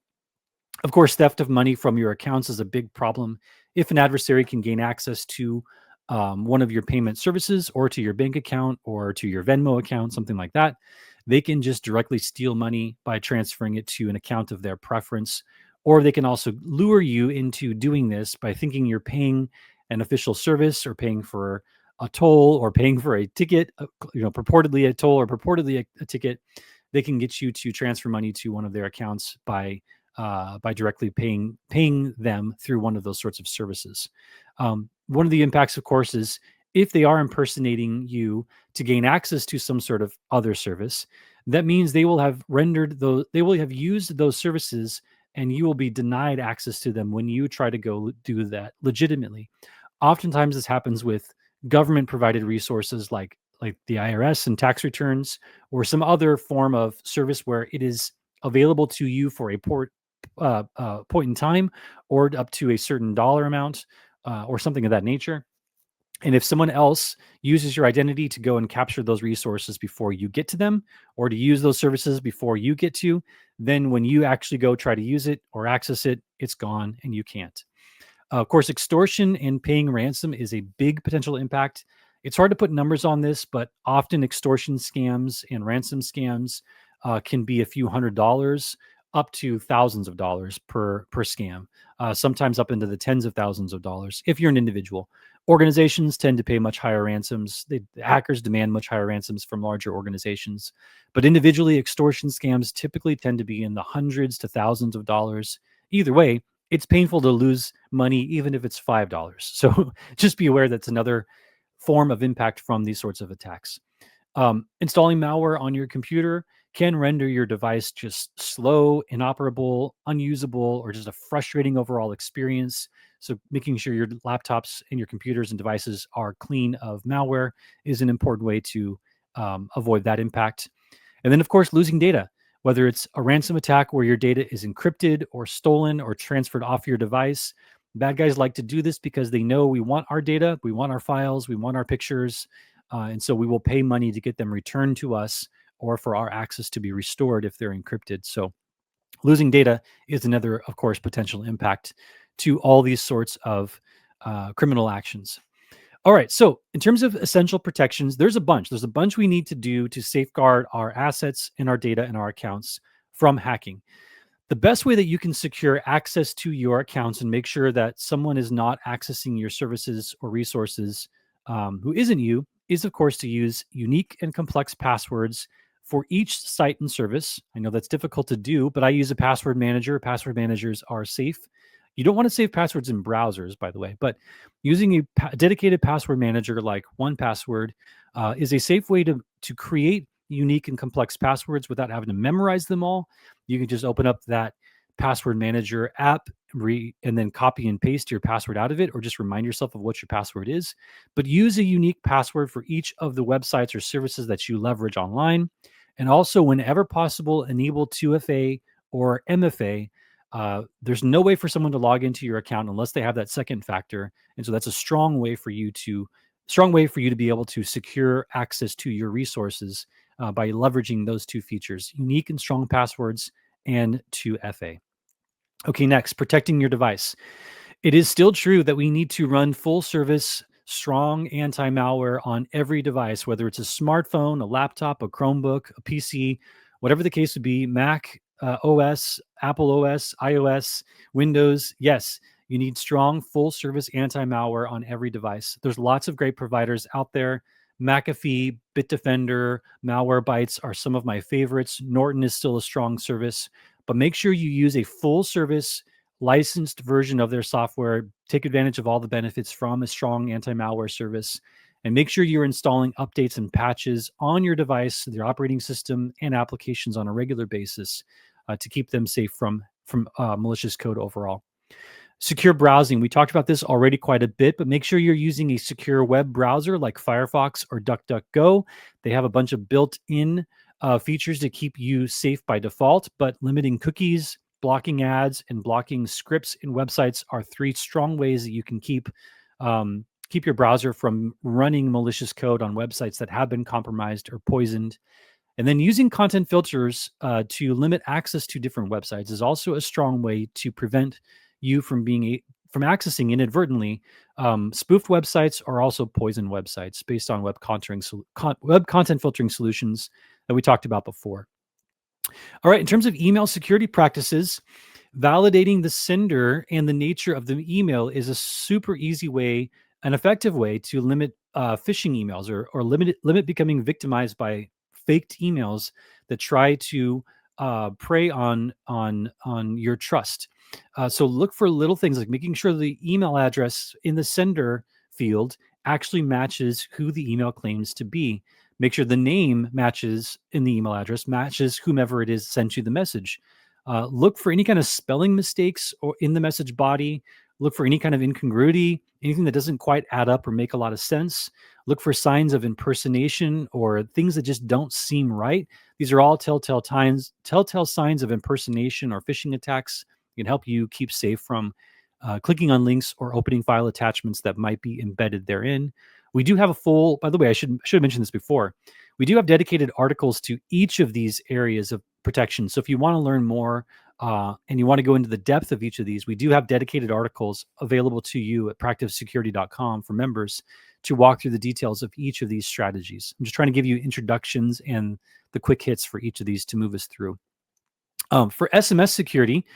Of course, theft of money from your accounts is a big problem. If an adversary can gain access to one of your payment services or to your bank account or to your Venmo account, something like that, they can just directly steal money by transferring it to an account of their preference Or they can also lure you into doing this by thinking you're paying an official service or paying for a toll or paying for a ticket, purportedly a toll or purportedly a ticket. They can get you to transfer money to one of their accounts by directly paying them through one of those sorts of services. One of the impacts, of course, is if they are impersonating you to gain access to some sort of other service, that means they will have used those services, and you will be denied access to them when you try to go do that legitimately. Oftentimes this happens with government provided resources like the IRS and tax returns, or some other form of service where it is available to you for a point in time, or up to a certain dollar amount, or something of that nature. And if someone else uses your identity to go and capture those resources before you get to them, or to use those services before you get to, then when you actually go try to use it or access it, it's gone and you can't. Of course, extortion and paying ransom is a big potential impact. It's hard to put numbers on this, but often extortion scams and ransom scams can be a few $100s up to thousands of dollars per scam, sometimes up into the tens of thousands of dollars if you're an individual. Organizations tend to pay much higher ransoms. The hackers demand much higher ransoms from larger organizations. But individually, extortion scams typically tend to be in the hundreds to thousands of dollars. Either way, it's painful to lose money, even if it's $5. So just be aware that's another form of impact from these sorts of attacks. Installing malware on your computer can render your device just slow, inoperable, unusable, or just a frustrating overall experience. So making sure your laptops and your computers and devices are clean of malware is an important way to avoid that impact. And then, of course, losing data, whether it's a ransom attack where your data is encrypted or stolen or transferred off your device. Bad guys like to do this because they know we want our data, we want our files, we want our pictures. And so we will pay money to get them returned to us, or for our access to be restored if they're encrypted. So losing data is another, of course, potential impact to all these sorts of criminal actions. All right. So, in terms of essential protections, there's a bunch. There's a bunch we need to do to safeguard our assets and our data and our accounts from hacking. The best way that you can secure access to your accounts and make sure that someone is not accessing your services or resources who isn't you is, of course, to use unique and complex passwords for each site and service. I know that's difficult to do, but I use a password manager. Password managers are safe. You don't want to save passwords in browsers, by the way, but using a dedicated password manager like 1Password is a safe way to create unique and complex passwords without having to memorize them all. You can just open up that password manager app and then copy and paste your password out of it, or just remind yourself of what your password is. But use a unique password for each of the websites or services that you leverage online. And also, whenever possible, enable 2FA or MFA. There's no way for someone to log into your account unless they have that second factor. And so that's a strong way for you to be able to secure access to your resources by leveraging those two features: unique and strong passwords and 2FA. Okay, next, protecting your device. It is still true that we need to run full service, strong anti-malware on every device, whether it's a smartphone, a laptop, a Chromebook, a PC, whatever the case would be, Mac OS, Apple OS, iOS, Windows. Yes, you need strong full service anti-malware on every device. There's lots of great providers out there. McAfee, Bitdefender, Malwarebytes are some of my favorites. Norton is still a strong service, but make sure you use a full service licensed version of their software. Take advantage of all the benefits from a strong anti-malware service, and make sure you're installing updates and patches on your device, their operating system, and applications on a regular basis to keep them safe from malicious code overall. Secure browsing. We talked about this already quite a bit, but make sure you're using a secure web browser like Firefox or DuckDuckGo. They have a bunch of built-in features to keep you safe by default, but limiting cookies, blocking ads, and blocking scripts in websites are three strong ways that you can keep your browser from running malicious code on websites that have been compromised or poisoned. And then using content filters to limit access to different websites is also a strong way to prevent you from accessing inadvertently spoofed websites, or also poison websites based on web content filtering solutions that we talked about before. All right, in terms of email security practices, Validating the sender and the nature of the email is a super easy way, an effective way to limit phishing emails, or limit becoming victimized by faked emails that try to prey on your trust. So look for little things like making sure the email address in the sender field actually matches who the email claims to be. Make sure the name matches in the email address, matches whomever it is sent you the message. Look for any kind of spelling mistakes or in the message body. Look for any kind of incongruity, anything that doesn't quite add up or make a lot of sense. Look for signs of impersonation or things that just don't seem right. These are all telltale signs of impersonation or phishing attacks. It can help you keep safe from clicking on links or opening file attachments that might be embedded therein. We do have a full, by the way, I should have mentioned this before. We do have dedicated articles to each of these areas of protection. So if you want to learn more and you want to go into the depth of each of these, we do have dedicated articles available to you at practicesecurity.com for members to walk through the details of each of these strategies. I'm just trying to give you introductions and the quick hits for each of these to move us through. For SMS security,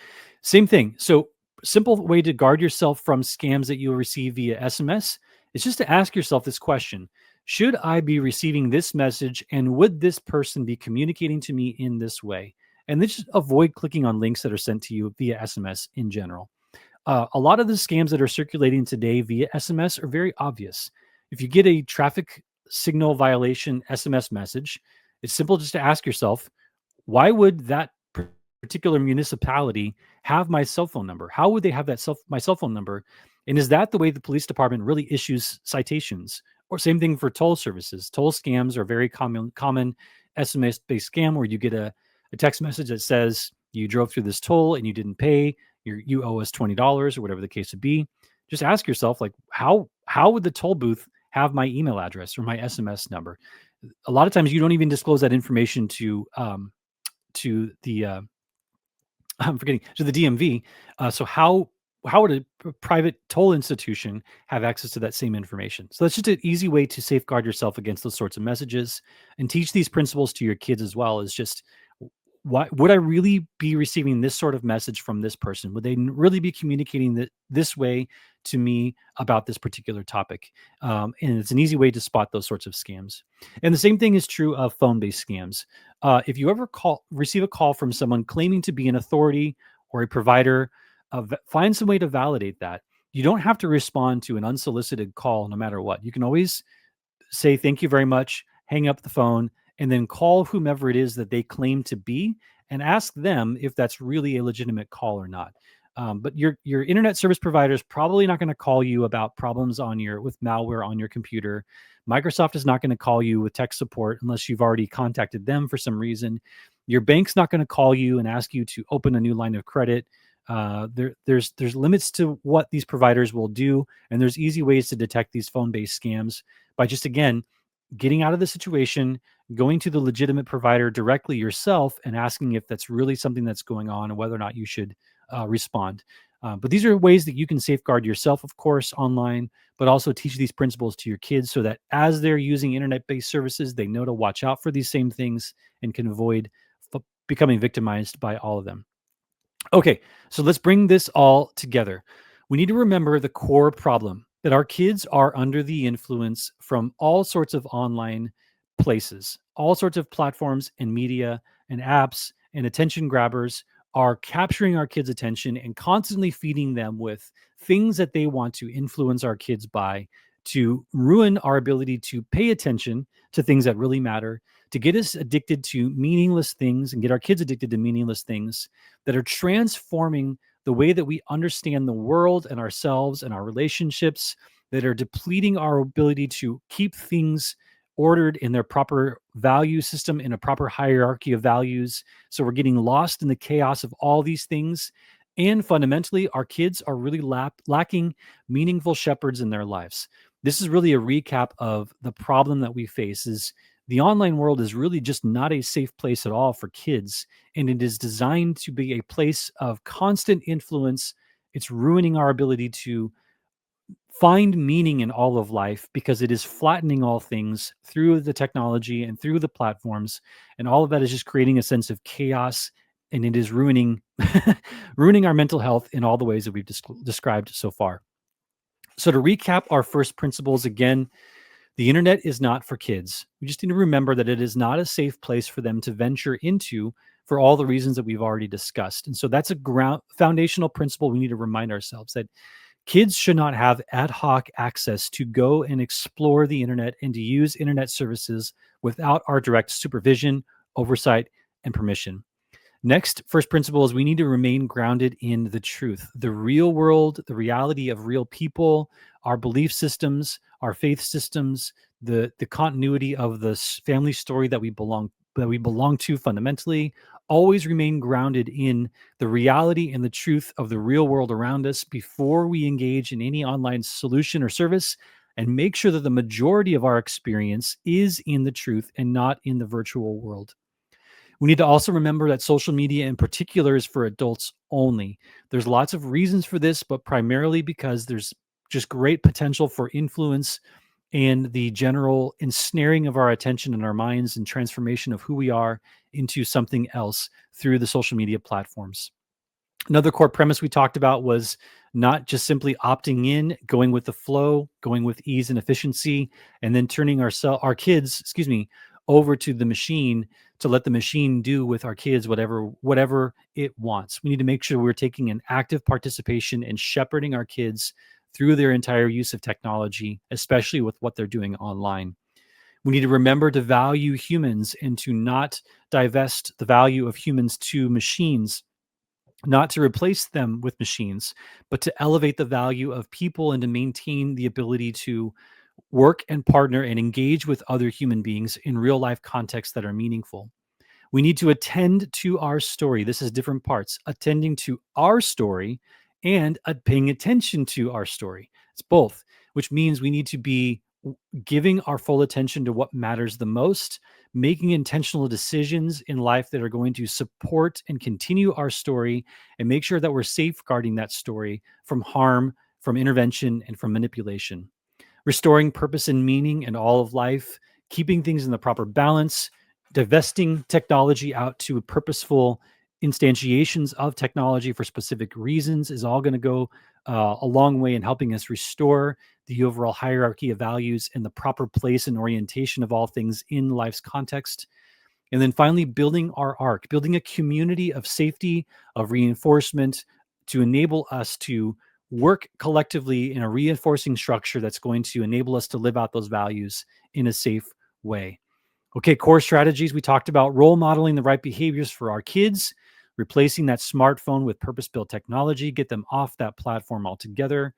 same thing. So simple way to guard yourself from scams that you'll receive via SMS is just to ask yourself this question: should I be receiving this message, and would this person be communicating to me in this way? And then just avoid clicking on links that are sent to you via SMS in general. A lot of the scams that are circulating today via SMS are very obvious. If you get a traffic signal violation SMS message, it's simple just to ask yourself, why would that particular municipality have my cell phone number? How would they have my cell phone number? And is that the way the police department really issues citations? Or same thing for toll services. Toll scams are very common SMS-based scam where you get a text message that says you drove through this toll and you didn't pay. You owe us $20 or whatever the case would be. Just ask yourself, like, how would the toll booth have my email address or my SMS number? A lot of times you don't even disclose that information to the I'm forgetting, to the DMV. So how would a private toll institution have access to that same information? So that's just an easy way to safeguard yourself against those sorts of messages, and teach these principles to your kids as well. Is just, why would I really be receiving this sort of message from this person? Would they really be communicating this way to me about this particular topic? And it's an easy way to spot those sorts of scams. And the same thing is true of phone-based scams. If you ever receive a call from someone claiming to be an authority or a provider, find some way to validate that. You don't have to respond to an unsolicited call no matter what. You can always say thank you very much, hang up the phone, and then call whomever it is that they claim to be and ask them if that's really a legitimate call or not. But your internet service provider is probably not going to call you about problems with malware on your computer. Microsoft is not going to call you with tech support unless you've already contacted them for some reason. Your bank's not going to call you and ask you to open a new line of credit. There's limits to what these providers will do, and there's easy ways to detect these phone-based scams by just, again, getting out of the situation, going to the legitimate provider directly yourself and asking if that's really something that's going on and whether or not you should respond. But these are ways that you can safeguard yourself, of course, online, but also teach these principles to your kids so that as they're using internet-based services, they know to watch out for these same things and can avoid becoming victimized by all of them. Okay, so let's bring this all together. We need to remember the core problem, that our kids are under the influence from all sorts of online places, all sorts of platforms and media and apps and attention grabbers are capturing our kids' attention and constantly feeding them with things that they want to influence our kids by, to ruin our ability to pay attention to things that really matter, to get us addicted to meaningless things and get our kids addicted to meaningless things that are transforming the way that we understand the world and ourselves and our relationships, that are depleting our ability to keep things ordered in their proper value system, in a proper hierarchy of values. So we're getting lost in the chaos of all these things. And fundamentally, our kids are really lacking meaningful shepherds in their lives. This is really a recap of the problem that we face. Is the online world is really just not a safe place at all for kids, and it is designed to be a place of constant influence. It's ruining our ability to find meaning in all of life because it is flattening all things through the technology and through the platforms, and all of that is just creating a sense of chaos and it is ruining ruining our mental health in all the ways that we've described so far. So to recap our first principles again, the internet is not for kids. We just need to remember that it is not a safe place for them to venture into for all the reasons that we've already discussed. And so that's a foundational principle we need to remind ourselves, that kids should not have ad hoc access to go and explore the internet and to use internet services without our direct supervision, oversight, and permission. Next, first principle is we need to remain grounded in the truth, the real world, the reality of real people, our belief systems, our faith systems, the continuity of the family story that we belong to fundamentally. Always remain grounded in the reality and the truth of the real world around us before we engage in any online solution or service, and make sure that the majority of our experience is in the truth and not in the virtual world. We need to also remember that social media in particular is for adults only. There's lots of reasons for this, but primarily because there's just great potential for influence and the general ensnaring of our attention and our minds and transformation of who we are into something else through the social media platforms. Another core premise we talked about was not just simply opting in, going with the flow, going with ease and efficiency, and then turning our kids, over to the machine to let the machine do with our kids whatever it wants. We need to make sure we're taking an active participation in shepherding our kids through their entire use of technology, especially with what they're doing online. We need to remember to value humans and to not divest the value of humans to machines, not to replace them with machines, but to elevate the value of people and to maintain the ability to work and partner and engage with other human beings in real life contexts that are meaningful. We need to attend to our story. This is different parts: attending to our story and paying attention to our story. It's both, which means we need to be giving our full attention to what matters the most, making intentional decisions in life that are going to support and continue our story, and make sure that we're safeguarding that story from harm, from intervention, and from manipulation. Restoring purpose and meaning in all of life, keeping things in the proper balance, divesting technology out to purposeful instantiations of technology for specific reasons is all going to go a long way in helping us restore the overall hierarchy of values and the proper place and orientation of all things in life's context. And then finally, building our arc, building a community of safety, of reinforcement to enable us to work collectively in a reinforcing structure that's going to enable us to live out those values in a safe way. Okay, core strategies. We talked about role modeling the right behaviors for our kids, replacing that smartphone with purpose-built technology, get them off that platform altogether,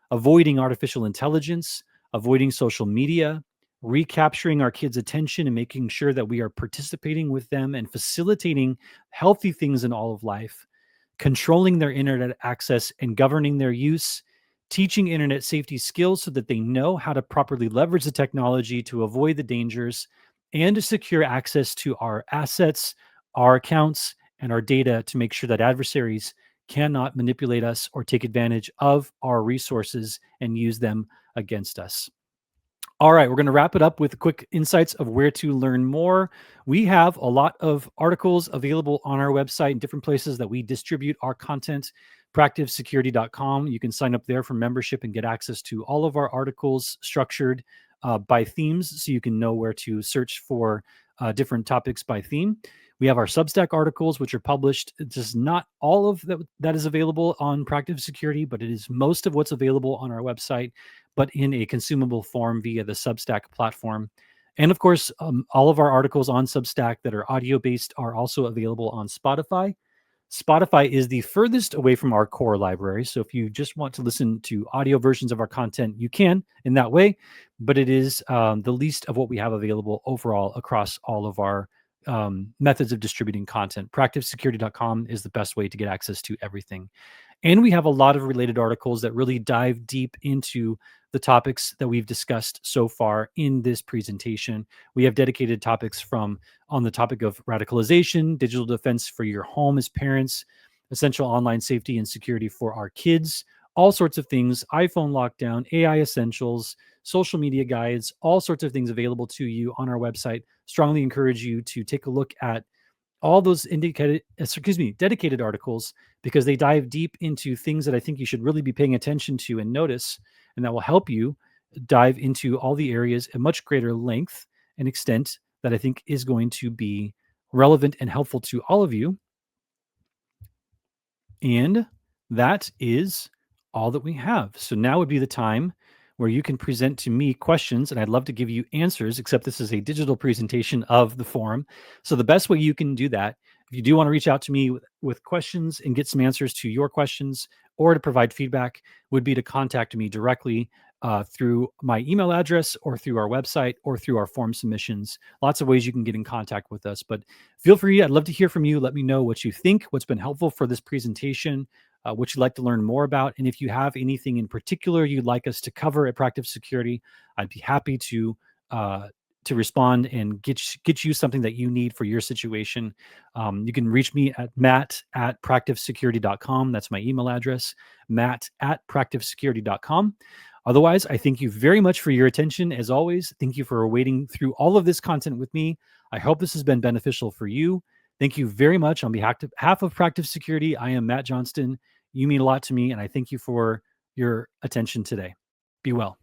avoiding artificial intelligence, avoiding social media, recapturing our kids' attention and making sure that we are participating with them and facilitating healthy things in all of life, controlling their internet access and governing their use, teaching internet safety skills so that they know how to properly leverage the technology to avoid the dangers, and to secure access to our assets, our accounts, and our data to make sure that adversaries cannot manipulate us or take advantage of our resources and use them against us. All right, we're going to wrap it up with quick insights of where to learn more. We have a lot of articles available on our website in different places that we distribute our content. Proactivesecurity.com. You can sign up there for membership and get access to all of our articles structured by themes, so you can know where to search for different topics by theme. We have our Substack articles, which are published. It's just not all of that is available on Proactive Security, but it is most of what's available on our website, but in a consumable form via the Substack platform. And of course, all of our articles on Substack that are audio-based are also available on Spotify. Spotify is the furthest away from our core library. So if you just want to listen to audio versions of our content, you can in that way. But it is the least of what we have available overall across all of our methods of distributing content. Proactivesecurity.com is the best way to get access to everything. And we have a lot of related articles that really dive deep into the topics that we've discussed so far in this presentation. We have dedicated topics on the topic of radicalization, digital defense for your home as parents, essential online safety and security for our kids, all sorts of things, iPhone lockdown, AI essentials, social media guides, all sorts of things available to you on our website. Strongly encourage you to take a look at all those dedicated articles, because they dive deep into things that I think you should really be paying attention to and notice, and that will help you dive into all the areas at much greater length and extent that I think is going to be relevant and helpful to all of you. And that is all that we have. So now would be the time where you can present to me questions, and I'd love to give you answers, except this is a digital presentation of the forum. So the best way you can do that, if you do want to reach out to me with questions and get some answers to your questions or to provide feedback, would be to contact me directly through my email address or through our website or through our form submissions. Lots of ways you can get in contact with us, but feel free. I'd love to hear from you. Let me know what you think, what's been helpful for this presentation, what you'd like to learn more about. And if you have anything in particular you'd like us to cover at Practice Security, I'd be happy to respond and get you something that you need for your situation. You can reach me at matt@practicesecurity.com. That's my email address, matt@practicesecurity.com. Otherwise, I thank you very much for your attention. As always, thank you for wading through all of this content with me. I hope this has been beneficial for you. Thank you very much. On behalf of Practice Security, I am Matt Johnston. You mean a lot to me, and I thank you for your attention today. Be well.